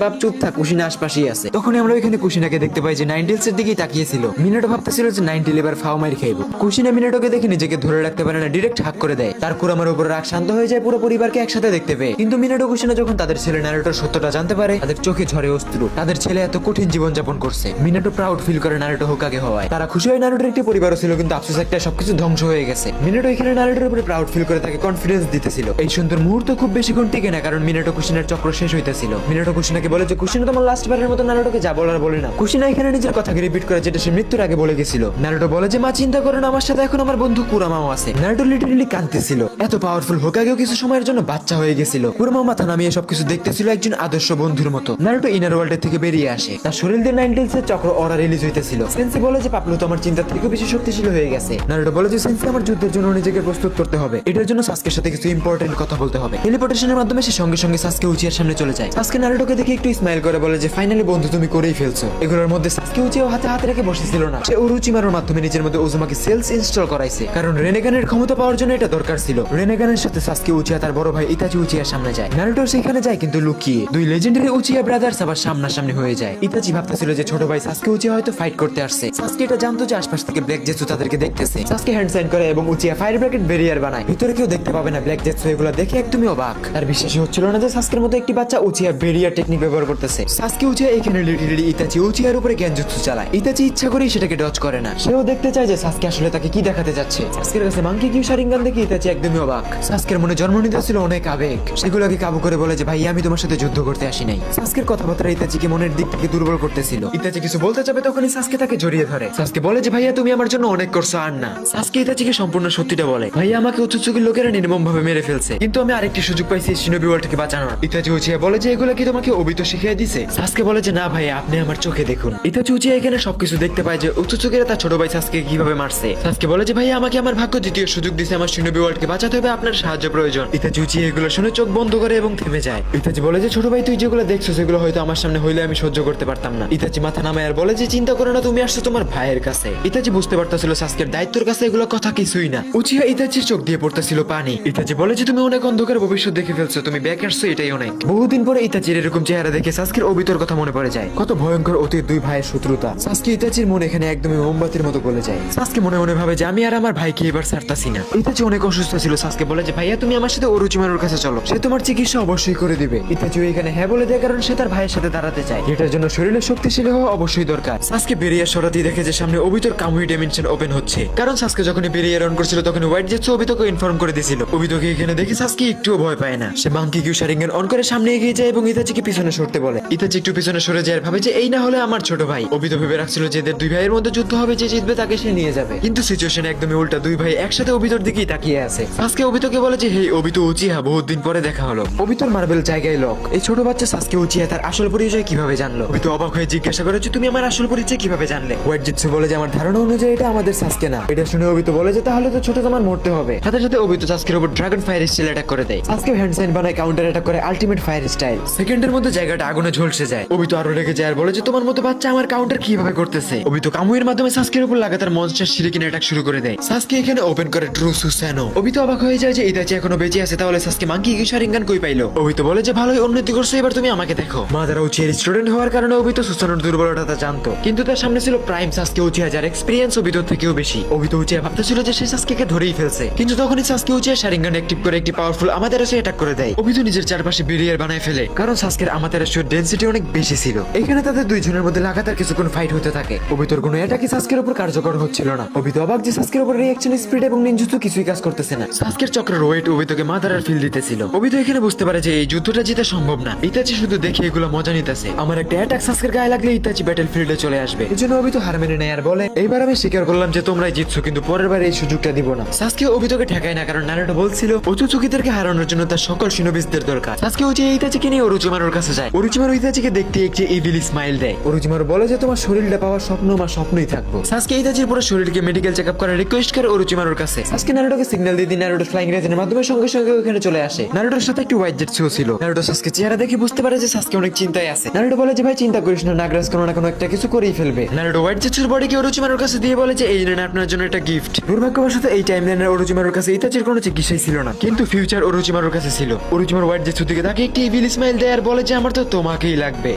বাপ চুপ থাক, কুশিনা আশপাশেই আছে। তখনই আমরা ওইখানে কুশিনাকে দেখতে পাই যে নাইনটেলস এর দিকেই তাকিয়েছিল। মিনাটো ভাবতেছিল যে নাইনটেল এবার ফাও মাইর খাইবো। কুশিনা মিনাটোকে দেখে নিজেকে ধরে রাখতে পারে না, ডিরেক্ট হাক করে দেয়। তার কুরামার উপর রাগ শান্ত হয়ে যায় পুরো পরিবারকে একসাথে দেখতে পেয়ে। কিন্তু মিনাটো কুশিনা যখন তাদের ছেলে নারুটোর সত্যটা জানতে পারে, তাদের চোখে ঝরে অশ্রু। তাদের ছেলে এত কঠিন জীবন যাপন করছে। মিনাটো প্রাউড ফিল করে নারুটো হোকাগে হওয়ায়। তারা খুশি হয় নারুটোর একটি পরিবারও ছিল, কিন্তু আফসোস একটা সবকিছু ধ্বংস হয়ে গেছে। মিনাটো এখানে নারুটোর উপরে প্রাউড ফিল করে তাকে কনফিডেন্স দিতেছিল। এই সুন্দর মুহূর্ত খুব বেশিক্ষণ টিকে না, কারণ মিনাটো কুশিনার চক্র শেষ হইতেছিল। মিনাটো কুশিনাকে বলে যে কুশিনা তোমার লাস্ট বারের মতো নারুটোকে যা বলার বলে না। কুশিনা এখানে নিজের কথাকে রিপিট করে যেটা সে মৃত্যুর আগে বলে গেছিল। নারুটো বলে যে মা চিন্তা করো না, আমার সাথে এখন আমার বন্ধু কুরামাও আছে। নারুটো লিটারালি কাঁদতেছিল। এত পাওয়ারফুল হোকাগেও কিছু সময়ের জন্য বাচ্চা হয়ে গেছিল। কুরামা মাথা নামিয়ে সবকিছু দেখতেছিল একজন আদর্শ বন্ধুর মতো। নারুটো ইনার ওয়ার্ল্ড থেকে বেরিয়ে আসে। তার শরীর দিয়ে নাইনটেলস এর চক্র অরা রিলিজ হইতেছিল। সেন্সি বলে যে পাপলু তো আমার চিন্তা থেকে বেশি শক্তিশালী হয়ে গেছে। নারুটো বলে যে সেন্সি আমার যুদ্ধের জন্য নিজেকে প্রস্তুত করতে হবে। এটার জন্য সাসকের সাথে কিছু ইম্পর্টেন্ট কথা বলতে হবে। টেলিপোর্টেশনের মাধ্যমে সে সঙ্গে সঙ্গে সাসকে উচিয়ার সামনে চলে যায়। সাসকে নারুটোকে দেখে একটু স্মাইল করে বলে যে ফাইনালি বন্ধু তুমি করেই ফেলছো। এগুলোর মধ্যে সাসকে উচিয়াও হাতে হাতে রেখে বসেছিল না। সে উরুচিমারুর মাধ্যমে নিজের মধ্যে ওজুমাকি সেলস ইনস্টল করাইছে, কারণ রেনেগানের ক্ষমতা পাওয়ার জন্য এটা দরকার ছিল। রেনেগানের সাথে সাসকে উচিয়া তার বড় ভাই ইতাচি উচিয়ার সামনে যায়। নারুটো সেখানে যায় কিন্তু লুকিয়ে। দুই লেজেন্ডারি উচিয়া ব্রাদার্স আবার সামনাসামনি হয়ে যায়। ইতাচি ভাবতেছিল যে ছোট ভাই সাসকে উচিয়া হয়তো ফাইট করতে আসছে। সাসকে এটা জানতো যে আশপাশ থেকে ব্ল্যাক জেটসু তাদেরকে দেখতেছে। সাসকে হ্যান্ড সাইন করে এবং উচিয়া ফায়ার ব্র্যাকেট ব্যারিয়ার বানায়। ভিতরে কেউ দেখতে পাবে না ব্ল্যাক জেটসু। এগুলো দেখে একদমই অবাক। তার বিশ্বাসই হচ্ছিল না যে সাসকের মতো একটি বাচ্চা উচিয়া ব্যারিয়ার টেকনিক ব্যবহার করতেছে। সাসকে উচিয়া এখানে লিটারালি ইতাচি উচিয়ার উপরে জ্ঞানজুৎসু চালায়। ইতাচি ইচ্ছা করেই সেটাকে ডজ করে না। সেও দেখতে চায় যে সাসকে আসলে তাকে কি দেখাতে যাচ্ছে। সাসকের কাছে মাঙ্কি কিউ শারিঙ্গান দেখে ইতাচি একদমই অবাক। সাসকের মনে জন্ম নিতে ছিল অনেক আবেগ। সেগুলোকে কাবু করে বলে যে ভাই আমি তোমার সাথে যুদ্ধ করতে আসি নাই। সাসকের কথাবার্তা ইতাচিকে মনের দিক থেকে দুর্বল করতেছিল। ইতাচি কিছু বলতে যাবে তখনই সাসকে তাকে জড়িয়ে ধরে। সাসকে বলে যে ভাইয়া তুমি আমার জন্য অনেক করছো আর না। সাসকে ইতাচিকে সম্পূর্ণ সত্যিটা বলে। ভাইয়া আমাকে উচ্চচুকির লোকেরা নির্মম ভাবে মেরে ফেলছে, কিন্তু আমি আরেকটি সুযোগ পাইছি শিনোবি ওয়ার্ল্ডকে বাঁচানোর। ইতাচি উচিয়া বলে যে এগুলো কি তোমাকে অবিতো শিখিয়ে দিছে? সাসকে বলে যে না ভাইয়া আপনি আমার চোখে দেখুন। ইতাচি উচিয়া এখানে সবকিছু দেখতে পায় যে উচ্চচুকিরা তার ছোট ভাই সাসকে কিভাবে মারছে। সাসকে বলে যে ভাইয়া আমাকে আমার ভাগ্য দ্বিতীয় সুযোগ দিছে, আমার শিনোবি ওয়ার্ল্ডকে বাঁচাতে হবে, আপনার সাহায্য প্রয়োজন। ইতাচি উচিয়া এগুলো শুনে চোখ বন্ধ করে এবং থেমে যায়। ইতাচি বলে যে ছোট ভাই তুই যেগুলো দেখছো সেগুলো হয়তো আমার সামনে হইলে আমি সহ্য করতে পারতাম না। ইতাচি মাথা নামায় আর বলে যে চিন্তা করো না, তুমি আসছো তোমার ভাইয়ের কাছে। ইতাচি বুঝতে পারতেছিল সাসকের দায়িত্বের কাছে এগুলো কথা কিছুই না। উচিয়া ইতাচির চোখ দিয়ে পড়তেছিল পানি। ইতাচি বলে যে তুমি অনেক অন্ধকার ভবিষ্যৎ দেখে ফেলছো, তুমি ব্যাক আসছো এটাই অনেক। বহুদিন পরে ইতাচির এরকম চেহারা দেখে সাসকের অবিতর কথা মনে পড়ে যায়। কত ভয়ঙ্কর অতীত দুই ভাইয়ের শত্রুতা। সাসকে ইতাচির মন এখানে একদমই মোমবাতির মতো গলে যায়। সাসকে মনে মনে ভাবে যে আমি আর আমার ভাইকে এবার ছাড়তাছি না। ইতাচি অনেক অসুস্থ ছিল। সাসকে বলে যে ভাইয়া তুমি আমার সাথে ওরুচিমারুর কাছে চলো, সে তোমার চিকিৎসা অবশ্যই করে দিবে। ইতাচি এখানে হ্যাঁ বলে দেয়, কারণ সে তার ভাইয়ের সাথে দাঁড়াতে চায়, যেটার জন্য শরীরে শক্তিশালী হওয়া অবশ্যই দরকার। সাসকে বেরিয়ে সরাতেই দেখে যে সামনে অবিতর কামুই ডাইমেনশন ওপেন হচ্ছে, কারণ সাসকে যখন বেরিয়ে রান করছিল তখন হোয়াইট জেটস অবিতকে ইনফর্ম করে দিয়েছিল। অবিতকে এখানে দেখে সাসকে একটুও ভয় পায় না। সে মাঙ্কি কিউ শারিঙ্গান অন করে সামনে এগিয়ে যায় এবং ইতাচিকে পিছনে সরতে বলে। ইতাচি একটু পিছনে সরে যায় আর ভাবে যে এই না হলে আমার ছোট ভাই। অবিত ভেবে রাখছিল যে এদের দুই ভাইয়ের মধ্যে যুদ্ধ হবে, যে জিতবে তাকে সে নিয়ে যাবে। কিন্তু সিচুয়েশন একদমই উল্টা। দুই ভাই একসাথে অবিতর দিকেই তাকিয়ে আছে। সাসকে অবিতকে বলে যে হে অবিত উচিয়া, বহুত দিন পরে দেখা হলো। অবিতর মার্বেল জায়গায় লক। এই ছোট বাচ্চা সাসকে উচিয়া তার আসল পরিচয় কিভাবে জানলো? অবিত অবাক হয়ে জিজ্ঞাসা করে যে তুমি আমার আসল পরিচয় কিভাবে জানলে? হোয়াইট জেটসু বলে যে আমার ধারণা অনুযায়ী এটা আমাদের সাসকে না। এটা শুনে অবিত বলে যে তাহলে তো ছোট তোমার মরতে হবে। সাথে সাথে অবিত সাসকের উপর ড্রাগন ফায়ার স্টাইল অ্যাটাক করে দেয়। সাসকে হ্যান্ড সাইন বানায় কাউন্টার অ্যাটাক করে আলটিমেট ফায়ার স্টাইল। সেকেন্ডের মধ্যে জায়গাটা আগুনে ঝলসে যায়। অবিত আরো রেগে যায় আর বলে যে তোমার মতো বাচ্চা আমার কাউন্টার কিভাবে করতেছে? অবিত কামুইয়ের মাধ্যমে সাসকের উপর লাগাতার মনস্টার শিরিকিন অ্যাটাক শুরু করে দেয়। সাসকে এখানে ওপেন করে ট্রু সুসানো। অবিত অবাক হয়ে যায় যে ইতাচি এখনো বেঁচে আছে, তাহলে সাসকে মাঙ্কি কিউ শারিঙ্গান কই পাইলো? অবিত বলে যে ভালোই উন্নতি করছো, এবার তুমি আমাকে দেখো। মাদারা উচিয়ার স্টুডেন্ট হওয়ার কারণে অবিত সুসানোর দুর্বলতা জানতো, কিন্তু তার সামনে ছিল প্রাইম সাসকে উচিয়া, যার এক্সপেরিয়েন্স অবিত থেকেও বেশি। অবিত উচিয়া ভাবতেছিল যে সে সাসকেকে ধরেই ফেলছে, কিন্তু তখনই সাসকে উচিয়া শারিঙ্গান অ্যাক্টিভ করে একটি পাওয়ারফুল আমাদেরাসে অ্যাটাক করে দেয়। অবিত নিজের চারপাশে ব্যারিয়ার বানায় ফেলে, কারণ সাসকের আমাদেরাসের ডেনসিটি অনেক বেশি ছিল। এখানে তাদের দুইজনের মধ্যে লাগাতার কিছুক্ষণ ফাইট হতে থাকে। অবিতর কোনো অ্যাটাকই সাসকের উপর কার্যকর হচ্ছিল না। অবিত অবাক যে সাসকের উপর রিঅ্যাকশন স্পিড এবং নিনজুৎসু কিছুই কাজ করতেছে না। সাসকের চক্রের ওয়েট অবিতকে মাদারার ফিল দিতেছিল। অবিত এখানে বুঝতে পারে যে এই যুদ্ধটা জিতা সম্ভব না। ইতাচি শুধু দেখে এগুলো মজা নিতেছে। আমার একটা অ্যাটাক সাসকের গায়ে লাগলে ইতাচি ব্যাটল ফিল্ডে চলে আসবে। এজন্য অবিত হার মেনে নেয় আর বলে এইবার আমি স্বীকার করলাম যে তোমরাই জিতছো, কিন্তু পরের বার এই সুযোগটা দিব না। সাসকে অবিতকে ঠেকায় না, কারণ নারুটো বলছিল উচুচুকিদেরকে হারানোর জন্য তার সকল শিনোবিসদের দরকার। সাসকে উচিয়া ইতাচিকে নিয়ে ওরুচিমারুর কাছে যায়। ওরুচিমারু ইতাচিকে দেখতে একটি ইভিল স্মাইল দেয়। ওরুচিমারু বলে যে তোমার শরীরটা পাওয়ার স্বপ্ন আমার স্বপ্নই থাকবো। সাসকে ইতাচির পুরো শরীরকে মেডিকেল চেকআপ করার রিকোয়েস্ট করে ওরুচিমারুর কাছে। সাসকে নারুটোকে সিগন্যাল দিয়ে নারুটো ফ্লাইং রেজেনের মাধ্যমে সঙ্গে সঙ্গে ওখানে চলে আসে। নারুটোর সাথে একটি হোয়াইট জেটসু ছিল। নারুটো সাসকে চেহারা দেখে বুঝতে পারে যে সাসকে অনেক চিন্তায় আছে। নারুটো বলে যে ভাই চিন্তা করিস না, নাগরাজ কোনো না কোনো একটা কিছু করেই ফেলবে। নারুটো হোয়াইট জেটসুর বডিকে ওরুচিমারুর কাছে দিয়ে বলে যে এই নেন আপনার জন্য একটা গিফট। দুর্ভাগ্যবশত এই টাইমলাইনের ওরুচিমারুর কাছে ইতাচির কোনো চিকিৎসাই ছিল না, কিন্তু ফিউচার ওরুচিমারু ওরোচিমারুর কাছে ছিল। ওরোচিমারু হোয়াইট জেটসু দিকে তাকে একটি ইভিল স্মাইল দেয় আর বলে যে আমার তো তোমাকেই লাগবে।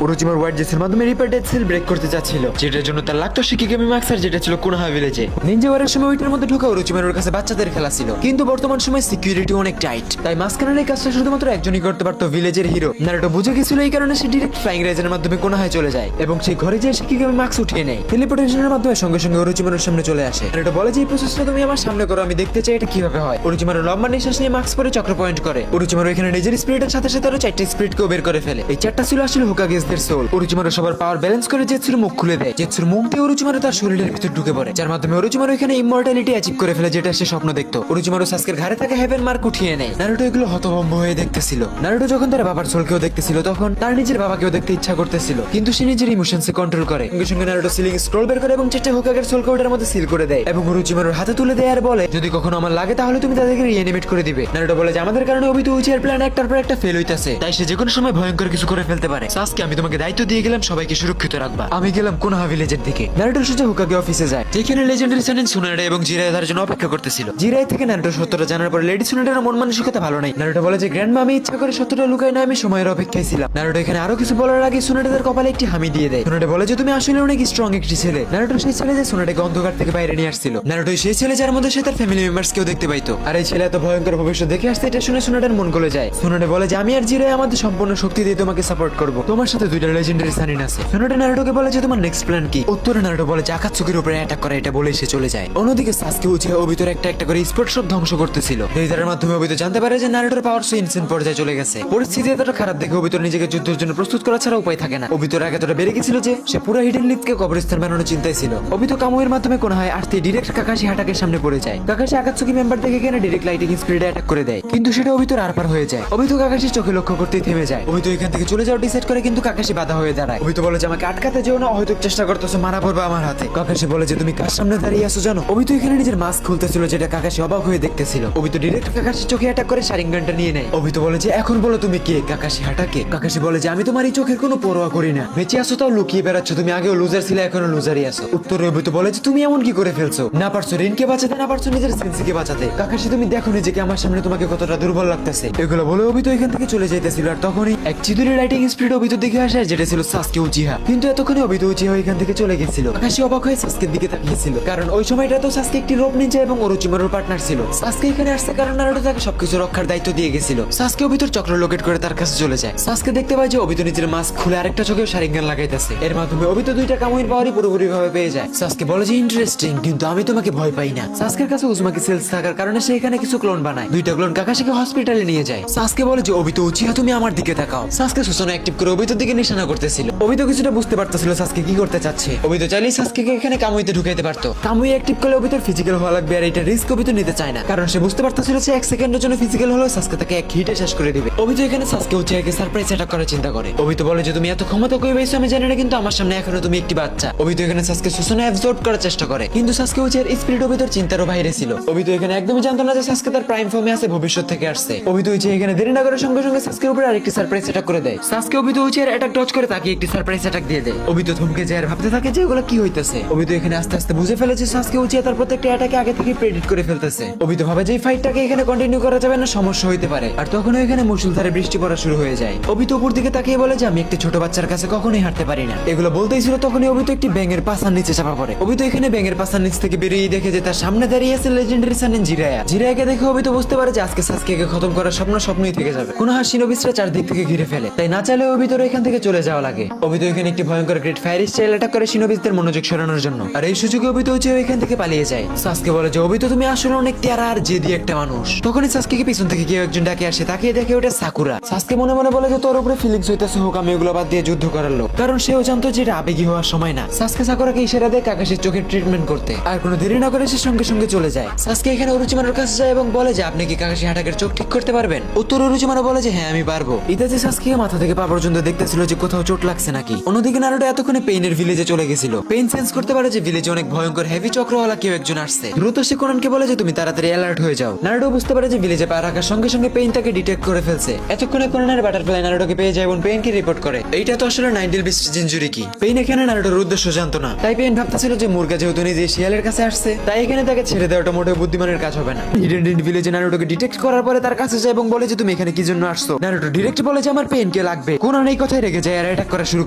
ওরোচিমারু হোয়াইট জেটসুর মাধ্যমে রিপার ডেথ সেল ব্রেক করতে চাচ্ছিল, যেটার জন্য তার লাগতো শিকিগামি মাস্ক, আর যেটা ছিল কোনোহা ভিলেজে। নিনজা ওয়ারের সময় ওইটার মধ্যে ঢোকা ওরোচিমারুর কাছে বাচ্চাদের খেলা ছিল, কিন্তু বর্তমান সময় সিকিউরিটি অনেক টাইট, তাই মাস্কানের এই কাজটা শুধুমাত্র একজনই করতে পারতো, ভিলেজের হিরো। নারুটো বুঝে গেছিল, এই কারণে সে ডিরেক্ট ফ্লাইং রাইজের মাধ্যমে কোনোহায় চলে যায় এবং সেই ঘরে যে শিকিগামি মাস্ক উঠিয়ে নেয়। টেলিপোর্টেশনের মাধ্যমে সঙ্গে সঙ্গে ওরোচিমারুর সামনে চলে আসে। নারুটো বলে যে এই প্রসেসটা তুমি আমার সামনে করো, আমি দেখতে চাই এটা কিভাবে হয়। ওরোচিমারু লম্বা নিঃশ্বাস নিয়ে মাস্ক পরে চক্র পয়েন্ট করে। ওরোচিমারু এখানে নিজের স্পিরিটের সাথে সাথে আরো 4টা স্পিরিটকেও বের করে ফেলে। এই 4টা ছিল আসলে হোকাগেসদের সোল। ওরোচিমারু সবার পাওয়ার ব্যালেন্স করে জেটসুর মুখ খুলে দেয়। জেটসুর মুখ দিয়ে ওরোচিমারু তার শরীরের ভিতর ঢুকে পড়ে, যার মাধ্যমে ওরোচিমারু এখানে ইমমর্টালিটি অ্যাচিভ করে ফেলে, যেটা সে স্বপ্ন দেখতো। ওরোচিমারু সাসকের ঘাড়ে থাকা হেভেন মার্ক উঠিয়ে নেয়। নারুটো এগুলো হতভম্ব হয়ে দেখতেছিল। নারুটো যখন তার বাবার সোলকেও দেখতেছিল, তখন তার নিজের বাবাকেও দেখতে ইচ্ছা করতেছিল, কিন্তু সে নিজের ইমোশনসে কন্ট্রোল করে। সঙ্গে সঙ্গে নারুটো সিলিং স্ক্রল বের করে এবং 4টে হোকাগের সোলকে ওটার মধ্যে সিল করে দেয় এবং ওরোচিমারুর হাতে তুলে দেয় আর বলে যদি কখনো আমার লাগে তাহলে তুমি তাদেরকে রিঅ্যানিমেট করে দিবে। নারুটো বলে যে আমাদের কারণে ওবিতো উচিয়ার প্ল্যান একটার পর একটা ফেল হইতাছে, তাই সে যে কোনো সময় ভয়ঙ্কর কিছু করে ফেলতে পারে। সাসকে আমি তোমাকে দায়িত্ব দিয়ে গেলাম সবাইকে সুরক্ষিত রাখবা। আমি গেলাম কোনোহা ভিলেজের দিকে। নারুটো সোজা হোকাগে অফিসে যায়, যেখানে লেজেন্ডারি সানিন সুনাডা এবং জিরাই তার জন্য অপেক্ষা করতেছিল। জিরাই থেকে নারুটো সত্যটা জানার পর লেডি সুনাডার মন মানসিকতা ভালো নাই। নারুটো বলে যে গ্র্যান্ডমা আমি ইচ্ছা করে সত্যটা লুকাই না, আমি সময়ের অপেক্ষায় ছিলাম। নারুটো এখানে আরো কিছু বলার আগে সুনাডা তার কপালে একটি হামি দিয়ে দেয়। সুনাডা বলে যে তুমি আসলে অনেক স্ট্রং একটি ছেলে। নারুটো সেই ছেলে যে সুনাডাকে অন্ধকার থেকে বাইরে নিয়ে আসছিল। নারুটো সেই ছেলে যার মধ্যে সে তার ফ্যামিলি মেম্বার্স কেও দেখতে পাইতো, আর এই ছেলে এত ভয়ঙ্কর ভবিষ্যৎ দেখে আসছে, এটা শুনে সুনাডার মন গলে যায়। সুনাডা বলে যে আমি আর জিরাই আমাদের সম্পূর্ণ শক্তি দিয়ে তোমাকে সাপোর্ট করব, তোমার সাথে 2টা লেজেন্ডারি সানিন আছে। সুনাডা নারুটোকে বলে যে তোমার নেক্সট প্ল্যান কি। উত্তরে নারুটো বলে যে আকাতসুকির উপরে অ্যাটাক করা, এটা বলে সে চলে যায়। অন্যদিকে সাসকে উচিয়া ওবিতোর একটা একটা করে স্পট সব ধ্বংস করতেছিল। লেজারের মাধ্যমে ওবিতো জানতে পারে যে নারুটোর পাওয়ার সো ইনসেন পর্যায়ে চলে গেছে। পরিস্থিতি এতটা খারাপ দেখে ওবিতোর নিজেকে যুদ্ধের জন্য প্রস্তুত করা ছাড়া উপায় থাকে না। ওবিতোর আগে এতটা বেড়ে গেছিল যে সে পুরো হিডেন লিডকে কবরস্থান বানানোর চিন্তায় ছিল। ওবিতো কামুয়ের মাধ্যমে কোন হয় আসতে ডিরেক্ট কাকাশি হাটাকের সামনে পড়ে যায়। কাকাশি আকাতসুকি মেম্বার থেকে এখানে ডিরেক্ট লাইটিং স্পিডে অ্যাটাক করে দেয়, কিন্তু সেটা ওবিতোর আর পার হয়ে যায়। ওবিতো কাকাশির চোখে লক্ষ্য করতেই থেমে যায়। ওবিতো এখান থেকে চলে যাওয়ার ডিসাইড করে, কিন্তু কাকাশি বাধা হয়ে দাঁড়ায়। ওবিতো বলে যে আমাকে আটকাতে যেও না, হয়তো চেষ্টা করতেছো মারা পড়বে আমার হাতে। কাকাশি বলে যে তুমি কার সামনে দাঁড়িয়ে আছো জানো। ওবিতো এখানে নিজের মাস্ক খুলতেছিল, যেটা কাকাশি অবাক হয়ে দেখতেছিল। ওবিতো ডিরেক্ট কাকাশির চোখে অ্যাটাক করে শারিঙ্গানটা নিয়ে নেয়। ওবিতো বলে যে এখন বলো তুমি কে। কাকাশি হাটাকে। কাকাশি বলে যে আমি তোমার এই চোখের কোনো পরোয়া করি না, বেঁচে আসো তাও লুকিয়ে বেড়াচ্ছ, তুমি আগেও লুজার ছিলে এখনো লুজারই আছো। উত্তরে ওবিতো বলে যে তুমি এমন কি করে ফেলছো, না পারছো রিনকে বাঁচাতে, না পারছো নিজের সেন্সিকে বাঁচাতে। কাকাশি তুমি দেখো নিজেকে আমার সামনে তোমাকে কতটা দুর্বল লাগতেছে। এগুলো বলে ওবিতো এখান থেকে চলে যাইতেছিল, আর তখনই এক চিদুরি লাইটিং স্পিড ওবিতো দিকে আসে, যেটা ছিল সাসকে উচিহা। কিন্তু এতক্ষণে ওবিতো উচিহা এখান থেকে চলে গেছিল। কাকাশি অবাক হয়ে সাসকের দিকে তাকিয়েছিল, কারণ ওই সময়টা তো সাসকে একটি রোপ নিনজা এবং ওরোচিমারুর পার্টনার ছিল। সাসকে এখানে আসছে কারণ নারুটো তাকে সবকিছু রক্ষার দায়িত্ব দিয়ে গেছিল। সাসকে ওবিতোর চক্র লোকেট করে তার কাছে চলে যায়। সাসকে দেখতে পায় যে ওবিতো নিজের মাস্ক খুলে আরেকটা চোখেও শারিঙ্গান লাগাইতেছে। এর মাধ্যমে ওবিতো 2টা কামুইর পাওয়ারই পুরোপুরি ভাবে পেয়ে যায়। সাসকে বলে যে ইন্টারেস্টিং, কিন্তু আমি তোমাকে ভয় পাই না। সাসকের কাছে উজুমাকি সেলস থাকার কারণে সে এখানে কিছু ক্লোন বানায়। 2টা ক্লোন কাকাশিকে হসপিটালে নিয়ে যায়। সাসকে বলে যে ওবিতো উচিহা তুমি আমার দিকে তাকাও। সাসকে সুসনা অ্যাক্টিভ করে ওবিতোর দিকে নিশানা করতেছিল। ওবিতো কিছুটা বুঝতে পারতেছিল সাসকে কি করতে চাচ্ছে। ওবিতো চাইলেই সাসকেকে এখানে কামুইতে ঢুকাইতে পারতো। কামুই অ্যাক্টিভ করলে ওবিতোর ফিজিক্যাল হওয়া লাগবে, আর এটা রিস্ক ওবিতো নিতে চায় না, কারণ সে বুঝতে পারতেছিল যে 1 সেকেন্ডের জন্য ফিজিক্যাল হলো সাসকে তাকে এক হিটে শেষ করে দিবে। ওবিতো এখানে সাসকে উচিয়াকে সারপ্রাইজ অ্যাটাক করার চিন্তা করে। ওবিতো বলে যে তুমি এত ক্ষমতা কই পাইছো আমি জানি না, কিন্তু আমার সামনে এখনো তুমি একটি বাচ্চা। ওবিতো এখানে সাসকে সুসনা অ্যাবজর্ব করার চেষ্টা করে, কিন্তু সাসকে উচিয়ার স্পিরিট ওবিতোর চিন্তারও বাইরে ছিল। ওবিতো এখানে একদমই জানতো না যে সাসকে তার প্রাইম ফর্মে আছে, ভবিষ্যৎ থেকে আসছে। ওবিতো উচিয়া এখানে দেরি না করে সঙ্গে সঙ্গে সাসকের উপরে আরেকটি সারপ্রাইজ অ্যাটাক করে দেয়। সাসকে ওবিতো উচিয়ার অ্যাটাক ডজ করে তাকে একটি সারপ্রাইজ অ্যাটাক দিয়ে দেয়। ওবিতো থমকে যায় আর ভাবতে থাকে যে এগুলো কি হইতেছে। ওবিতো এখানে আস্তে আস্তে বুঝে ফেলে যে সাসকে উচিয়া তার প্রত্যেকটা অ্যাটাকে আগে থেকে প্রেডিক্ট করে ফেলতেছে। ওবিতো ভাবে যে এই ফাইটটাকে এখানে কন্টিনিউ করা যাবে না, সমস্যা হইতে পারে। আর তখন এখানে মুষলধারে বৃষ্টি পড়া শুরু হয়ে যায়। ওবিতো উপর দিকে তাকিয়ে বলে যে আমি একটি ছোট বাচ্চার কাছে কখনোই হারতে পারি না। এগুলো বলতেই ছিল তখনই ওবিতো একটি ব্যাঙের পাছার নিচে চাপা পড়ে। ওবিতো এখানে ব্যাঙের পাছার নিচ থেকে বেরিয়ে দেখে যে তার সামনে দাঁড়িয়ে আছে লেজেন্ডারি সানিন জিরায়া। জিরায়াকে দেখে ওবিতো বুঝতে পারে যে আজকে সাসকেকে খতম করার স্বপ্নই থেকে যাবে। কোনোহা শিনোবিসরা চারদিক থেকে ঘিরে ফেলে, তাই না চাইলে ওবিতোর এখান থেকে চলে যাওয়া লাগে। ওবিতো এখানে একটি ভয়ঙ্কর গ্রেট ফায়ার স্টাইল অ্যাটাক করে শিনোবিসদের মনোযোগ সরানোর জন্য, আর এই সুযোগে ওবিতো উচিয়া এখান থেকে পালিয়ে যায়। সাসকে বলে যে ওবিতো তুমি আসলে অনেক তেরা আর জেদি একটা মানুষ। তখনই সাসকেকে পিছন থেকে কেউ একজন ডাকে আসে, তাকিয়ে দেখে ওটা সাকুরা। সাসকে মনে মনে বলে যে তোর উপরে ফিলিংস হইতেছে হোক, আমি এগুলো বাদ দিয়ে যুদ্ধ করার লোক, কারণ সেও জানতো যে এটা আবেগী হওয়ার সময় না। সাসকে সাকুরাকে ইশারা দেয় কাকাশির চোখের ট্রিটমেন্ট করতে, আর কোনো দেরি না করে সে সঙ্গে সঙ্গে চলে যায়। সাসকে এখানে ওরোচিমারুর কাছে যায় এবং বলে যে আপনি কি কাকাশি হাটাকের চোখ ঠিক করতে পারবেন। উত্তর ওরোচিমারু বলে যে হ্যাঁ আমি পারবো। ইতাচি সাসকে মাথা থেকে পা পর্যন্ত দেখতেছিল যে কোথাও চোট লাগছে নাকি। অন্যদিকে নারুটো এতক্ষণে পেইনের ভিলেজে চলে গেছিল। পেইন সেন্স করতে পারে যে ভিলেজে অনেক ভয়ঙ্কর হেভি চক্রওয়ালা কেউ একজন আসছে। দ্রুত সে কোনানকে বলে যে তুমি তাড়াতাড়ি অ্যালার্ট হয়ে যাও। নারুটো বুঝতে পারে যে ভিলেজে পা রাখার সঙ্গে সঙ্গে পেইন তাকে ডিটেক্ট করে ফেলছে। এতক্ষণে কোনানের বাটারফ্লাই নারুটোকে পেয়ে যায় এবং পেইনকে রিপোর্ট করে। এইটা তো আসলে নাইন্ডেল বিস্ট জিনজুরি কি। পেইন এখানে নারুটোর উদ্দেশ্য জানতো না, তাই পেইন ভাবতেছিল যে মুরগা যেহেতু নিজে শিয়ালের কাছে আসছে, তাই এখানে তাকে ছেড়ে দেওয়াটা মোটেও বুদ্ধিমানের কাজ হবে না। হিডেন ভিলেজে নারুটোকে ডিটেক্ট করার পরে বলে তার কাছে যায় এবং বলে যে তুমি এখানে কি জন্য আসছো। নারুটো ডিরেক্ট বলে যে আমার পেন কে লাগবে। কোনান এই কথায় রেগে যায় আর অ্যাটাক করা শুরু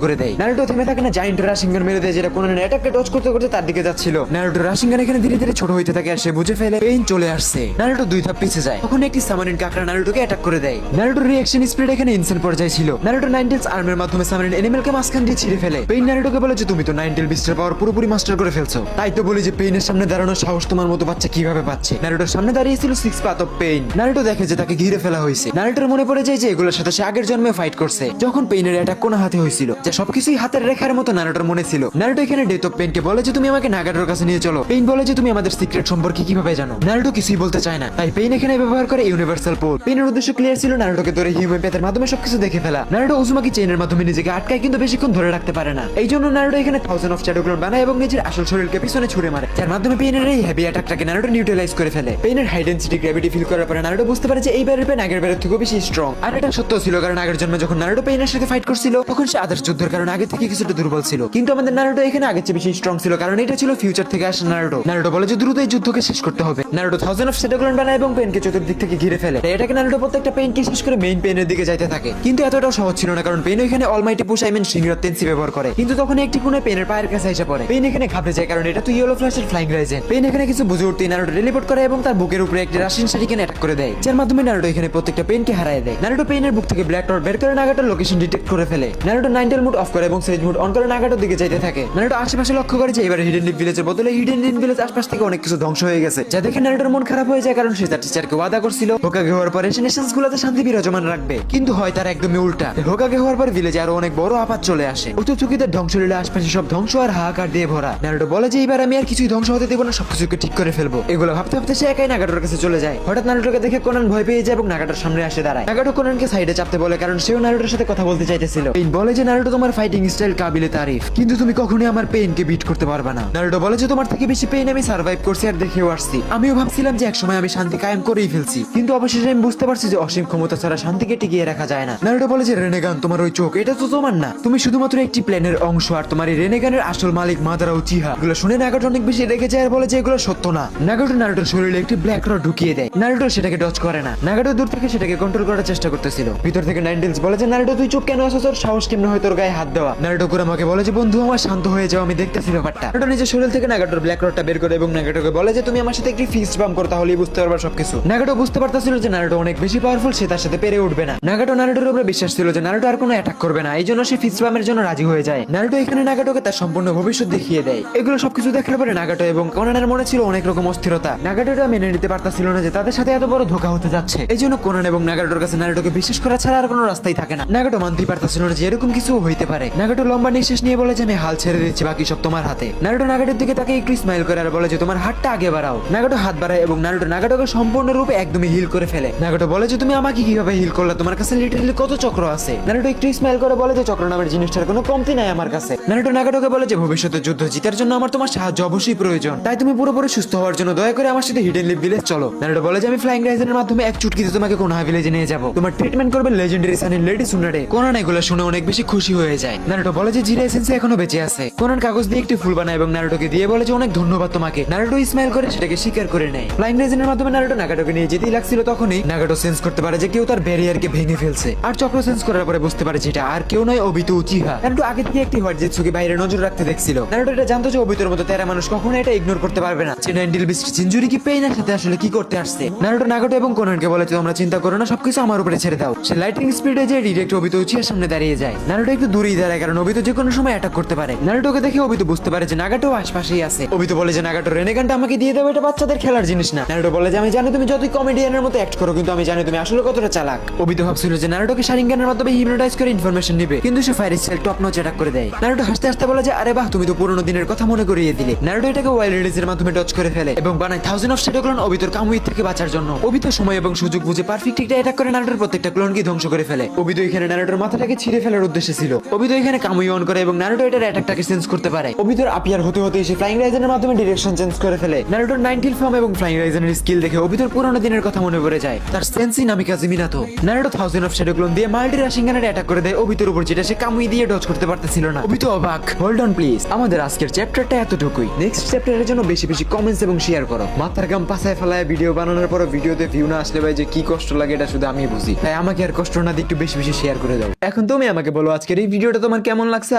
করে দেয়। নারুটো থেমে থাকে না, জায়ান্ট রাশিঙ্গান মেরে দেয় যেটা কোনানের অ্যাটাককে ডজ করতে করতে তার দিকে যাচ্ছিল। নারুটো রাশিঙ্গান এখানে ধীরে ধীরে ছোট হইতে থাকে আর সে বুঝে ফেলে পেইন চলে আসছে। নারুটো 2 ধাপ পিছে যায়, তখন একটি সামানিন কাকড়া নারুটোকে অ্যাটাক করে দেয়। নারুটোর রিঅ্যাকশন স্পিড এখানে ইনসেন পর্যায়ে ছিল। নারুটো নাইনটেলস আর্মের মাধ্যমে সামানিন এনিমেলকে মাঝখান দিয়ে ছিঁড়ে ফেলে। পেইন নারুটোকে বলে যে তুমি তো নাইনটেল বিস্টের পাওয়ার পুরোপুরি মাস্টার করে ফেলছো। তাই তো বলি যে পেইনের সামনে দাঁড়ানোর সাহস তোমার মতো বাচ্চা কিভাবে পাচ্ছে। নারুটোর সামনে দাঁড়িয়ে ছিল 6 পাথ অফ পেইন। নারুটো দেখে যে তাকে ঘিরে ফেলা হয়েছে। নারুটোর মনে পড়ে যায় যে এগুলোর সাথে সে আগের জন্মে ফাইট করছে, যখন পেইনের অ্যাটাক কোন হাতে হয়েছিল, যা সবকিছুই হাতের রেখার মতো নারুটোর মনে ছিল। নারুটো এখানে ডেথ অফ পেইনকে বলে যে তুমি আমাকে নাগাটোর কাছে নিয়ে চলো। পেইন বলে যে তুমি আমাদের সিক্রেট সম্পর্কে কিভাবে জানো। নারুটো কিছুই বলতে চায় না, তাই পেইন এখানে ব্যবহার করে ইউনিভার্সাল পোল। পেইনের উদ্দেশ্য ক্লিয়ার ছিল নারুটোকে ধরে হিউম্যানপ্যাথের মাধ্যমে সবকিছু দেখে ফেলা। নারুটো উজুমাকি চেইনের মাধ্যমে নিজেকে আটকায় কিন্তু বেশিক্ষণ ধরে রাখতে পারে না। এই জন্য নারুটো এখানে 1000 অফ শ্যাডো ক্লোন বানায় এবং নিজের আসল শরীরকে পিছনে ছুড়ে মারে, যার মাধ্যমে পেইনের এই হেভি অ্যাটাকটাকে নারুটো নিউট্রালাইজ করে ফেলে। পেইনের হাই ডেনসিটি গ্র্যাভিটি ফিল করার পরে নারুটো বুঝতে পারে যে এইবারের পেইন আগের বারের থেকেও বেশি স্ট্রং। আর এটা সত্য ছিল, কারণ আগের জন্মে যখন নারুটো পেইনের সাথে ফাইট করছিল তখন সে আদার্স যুদ্ধের কারণে আগে থেকে কিছুটা দুর্বল ছিল, কিন্তু আমাদের নারুটো এখানে আগের চেয়ে বেশি স্ট্রং ছিল, কারণ এটা ছিল ফিউচার থেকে আসা নারুটো। নারুটো বলে যে দ্রুত এই যুদ্ধকে শেষ করতে হবে। নারুটো 1000 অফ শ্যাডো ক্লোন বানায় এবং পেইনকে চতুর্দিক থেকে ঘিরে ফেলে। এটাকে নারুটো প্রত্যেকটা পেইনকে শেষ করে মেইন পেইনের দিকে যাইতে থাকে, কিন্তু এতটাও সহজ ছিল না, কারণ পেইন এখানে অলমাইটি পুশ আইমেন সিংরা টেন্সি ব্যবহার করে। কিন্তু তখন একটি কোণে পেইনের পায়ের কাছে এসে পড়ে। পেইন এখানে ঘাবড়ে যায়, কারণ এটা তো ইয়েলো ফ্ল্যাশের ফ্লাইং রাইজেন। পেইন এখানে কিছু বুঝে উঠতেই নারুটো টেলিপোর্ট করে এবং তার বুকের উপরে একটি রাশিয়ান শারিকেন অ্যাটাক করে দেয়, যার মাধ্যমে নারুটো এখানে প্রত্যেকটা পেইনকে হারিয়ে দেয়। নারুটো পেইনের বুক থেকে ব্ল্যাক ডট বের করে নাগাটোর লোকেশন ডিটেক্ট করে ফেলে। নারুটো নাইনটেল মুড অফ করে এবং সেজ মুড অন করে নাগাটোর দিকে যাইতে থাকে। নারুটো আশেপাশে লক্ষ্য করে যে এবার হিডেন লিপ ভিলেজের বদলে হিডেন লিপ ভিলেজ আশপাশ থেকে অনেক কিছু ধ্বংস হয়ে গেছে, যা দেখে নারুটোর মন খারাপ হয়ে যায়, কারণ সে তার টিচারকে ওয়াদা করছিল হোকাগে হওয়ার পরে সে নেশনস গুলোতে শান্তি বিরাজমান রাখবে, কিন্তু হয় তার একদমই উল্টা। হোকাগে হওয়ার পর ভিলেজে আরো অনেক বড় আপাত চলে আসে। উচ্চচকিদের ধ্বংসলীলা আশপাশে সব ধ্বংস আর হাহাকার দিয়ে ভরা। নারুটো বলে যে এবার আমি আর কিছুই ধ্বংস হতে দেব না, সবকিছুকে ঠিক করে ফেলবো। এগুলো ভাবতে ভাবতে সে একাই নাগাটোর কাছে চলে যায়। হঠাৎ নারুটোকে দেখে কোনান ভয় পেয়ে যায় এবং নাগাটোর সামনে আসে দাঁড়ায়। নাগাটো কোনানকে সাইডে চাপতে বলে, কারণ সেও নারুটোর সাথে কথা বলতে চাইতেছিল। পেইন বলে যে নারুটো তোমার ফাইটিং স্টাইল কাবিলে তারিফ, কিন্তু তুমি কখনোই আমার পেইনকে বিট করতে পারবে না। নারুটো বলে যে তোমার থেকে বেশি পেইন আমি সার্ভাইভ করছি আর দেখেও আসছি। আমিও ভাবছিলাম যে একসময় আমি শান্তি কায়েম করেই ফেলছি, কিন্তু অবশেষে আমি বুঝতে পারছি যে অসীম ক্ষমতা ছাড়া শান্তিকে টিকিয়ে রাখা যায় না। নারুটো বলে যে রেনেগান তোমার ওই চোখ, এটা তো তোমার না, তুমি শুধুমাত্র একটি প্ল্যানের অংশ, আর তোমার এই রেনেগানের আসল মালিক মাদারা উচিহা। এগুলো শুনে নাগাটো অনেক বেশি রেগে যায় আর বলে যে এগুলো সত্য না। নাগাটো নারুটোর শরীরে একটি ব্ল্যাক রড ঢুকিয়ে দেয়। নারুটো সেটাকে ডজ করে না। নাগাটো দূর থেকে সেটাকে কন্ট্রোল করার চেষ্টা করতেছিল। ভিতর থেকে নাইনটেলস বলে যে নারুটো তুই চুপ কেন আছিস, তোর সাহস কেমনে হয় তোর গায়ে হাত দেওয়া। নারুটো কুরামাকে বলে যে বন্ধু আমার শান্ত হয়ে যাও, আমি দেখতেছি ব্যাপারটা। নারুটো নিজের শরীর থেকে নাগাটোর ব্ল্যাক রডটা বের করে এবং নাগাটোকে বলে যে তুমি আমার সাথে একটি ফিস্ট বাম্প করো, তাহলেই বুঝতে পারবা সবকিছু। নাগাটো বুঝতে পারতেছিল যে নারুটো অনেক বেশি পাওয়ারফুল, সে তার সাথে পেরে উঠবে না। নাগাটো নারুটোর উপরে বিশ্বাস ছিল যে নারুটো আর কোনো অ্যাটাক করবে না, এই জন্য সে ফিস্ট বাম্পের জন্য রাজি হয়ে যায়। নারুটো এখানে নাগাটোকে তার সম্পূর্ণ ভবিষ্যৎ দেখিয়ে দেয়। এগুলো সবকিছু দেখার পরে নাগাটো এবং কোনানের মনে ছিল অনেক রকম অস্থিরতা। নাগাটো এটা মেনে নিতে পারতাছিল না যে তাদের সাথে এত বড় ধোঁকা হতে যাচ্ছে। এই জন্য কোনান এবং নাগাটোর কাছে নারুটোকে বিশ্বাস করা ছাড়া আর কোনো রাস্তাই থাকে না। নাগাটো মানতেই পারতাছিল না যে এরকম কিছু হইতে পারে। নাগাটো লম্বা নিঃশ্বাস নিয়ে বলে যে আমি হাল ছেড়ে দিচ্ছি, বাকি সব তোমার হাতে। নারুটো নাগাটোর দিকে তাকে একটু স্মাইল করে আর বলে যে তোমার হাতটা আগে বাড়াও। নাগাটো হাত বাড়ায় এবং নারুটো নাগাটোকে সম্পূর্ণরূপে একদমই হিল করে ফেলে। নাগাটো বলে যে তুমি আমাকে কিভাবে হিল করলা, তোমার কাছে লিটারালি কত চক্র আছে। নারুটো একটু স্মাইল করে বলে যে চক্র নামের জিনিসটার কোনো কমতি নাই আমার কাছে। নারুটো নাগাটোকে বলে যে ভবিষ্যতে যুদ্ধ জিতার জন্য আমার তোমার সাহায্য অবশ্যই প্রয়োজন, তাই তুমি পুরোপুরি সুস্থ হওয়ার জন্য দয়া করে আমার সাথে হিডেন লিপ ভিলেজ চলো। নারুটো বলে যে আমি ফ্লাইং রাইজেনের মাধ্যমে এক চুটকিতে তোমাকে কোনহা ভিলেজে নিয়ে যাব, তোমার ট্রিটমেন্ট করবে লেজেন্ডারি সানি লেডি সুনাডে। কোনান এগুলো শুনে অনেক বেশি খুশি হয়ে যায়। নারুটো বলে যে জিরাই সেন্সেই এখনো বেঁচে আছে। কোনান কাগজ দিয়ে একটি ফুল বানায় এবং নারুটোকে দিয়ে বলে যে অনেক ধন্যবাদ তোমাকে। নারুটো স্মাইল করে সেটাকে স্বীকার করে নেয়। ফ্লাইং রাইজেনের মাধ্যমে নারুটো নাগাটোকে নিয়ে যেতেই লাগছিল, তখনই নাগাটো সেন্স করতে পারে যে কেউ তার ব্যারিয়ারকে ভেঙে ফেলছে, আর চক্র সেন্স করার পরে বুঝতে পারে যে এটা আর কেউ নয়, অবিতো উচিহা। নারুটো আগে থেকে একটি হোয়াইট জেটসুকে বাইরে নজর রাখতে দেখছিল। নারুটো এটা জানতো যে অবিতোর মতো তেরা মানুষ কখনো এটা ইগনোর করতে পারবে না যে নাইনটেল বিস্ট চিঞ্জুরি কি পেইনের সাথে আসলে কি করতে আসছে। নারুটো নাগাটো এবং কোনানকে বলে যে তোমরা চিন্তা করো না, সবকিছু আমার উপরে ছেড়ে দাও। সে লাইটিং স্পিডে যে ডিরেক্ট অবিতো উচিহার সামনে দাঁড়িয়ে যায়। নারুটো একটু দূরেই দাঁড়ায়, কারণ অবিতো যে কোনো সময় অ্যাটাক করতে পারে। নারুটোকে দেখে অবিতো বুঝতে পারে যে নাগাটো আশপাশেই আছে। অবিতো বলে যে নাগাটো রেনেগানটা আমাকে দিয়ে দেবে, এটা বাচ্চাদের খেলার জিনিস না। নারুটো বলে যে আমি জানি তুমি যতই কমেডিয়ানের মতো অ্যাক্ট করো, কিন্তু আমি জানি তুমি আসলে কতটা চালাক। অবিতো ভাবছিল যে নারুটোকে শারিঙ্গানের মাধ্যমে হিপনোটাইজ করে ইনফরমেশন নিবে, কিন্তু সে fire style top notch attack করে দেয়। নারুটো হাসতে হাসতে বলে যে আরে বাহ, তুমি তো পুরনো দিনের কথা মনে করিয়ে দিলে। নারুটো এটাকে ওয়াইল্ড রিলিজের মাধ্যমে ডচ করে ফেলে এবং বানায় 1000 অফ শ্যাডো ক্লোন অবিতোর কামুই থেকে বাঁচার জন্য। অবিতো সময় এবং সুযোগ বুঝে পারফেক্ট একটা অ্যাটাক করে নারুটোর প্রত্যেকটা ক্লোনকে ধ্বংস করে ফেলে। অবিতো এখানে নারুটোর মাথাটাকে ছিঁড়ে ফেলার উদ্দেশ্যে ছিল। অবিতো এখানে কামুই অন করে এবং নারুটো এটার অ্যাটাকটাকে সেন্স করতে পারে। অবিতোর আপিয়ার হতে হতে সে ফ্লাইং রাইজেনের মাধ্যমে ডিরেকশন চেঞ্জ করে ফেলে। নারুটোর 90 ফর্ম এবং ফ্লাইং রাইজেনের স্কিল দেখে অবিতোর পুরনো দিনের কথা মনে পড়ে যায়, তার sensei Namikaze Minato. Naruto 1000 of shadow clone দিয়ে মাল্টি রাশিঙ্গানের অ্যাটাক করে দেয় অবিতোর উপর, যেটা সে কামুই দিয়ে ডজ করতে পারতেছিল না। অবিতো অবাক। হোল্ড অন প্লিজ, আমাদের আজকের চ্যাপ্টারটা এতটুকুই। নেক্সট চ্যাপ্টারের জন্য বেশি বেশি কমেন্টস এবং শেয়ার করো। মাথার গাম পাছায় ফেলায় ভিডিও বানানোর পর ভিডিওতে ভিউ না আসলে ভাই যে কি কষ্ট লাগে এটা শুধু আমি বুঝি। তাই আমাকে আর কষ্ট না দিয়ে একটু বেশি বেশি শেয়ার করে দাও। এখন তুমি আমাকে বলো আজকের এই ভিডিওটা তোমার কেমন লাগছে।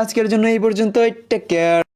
আজকের জন্য এই পর্যন্ত, টেক কেয়ার।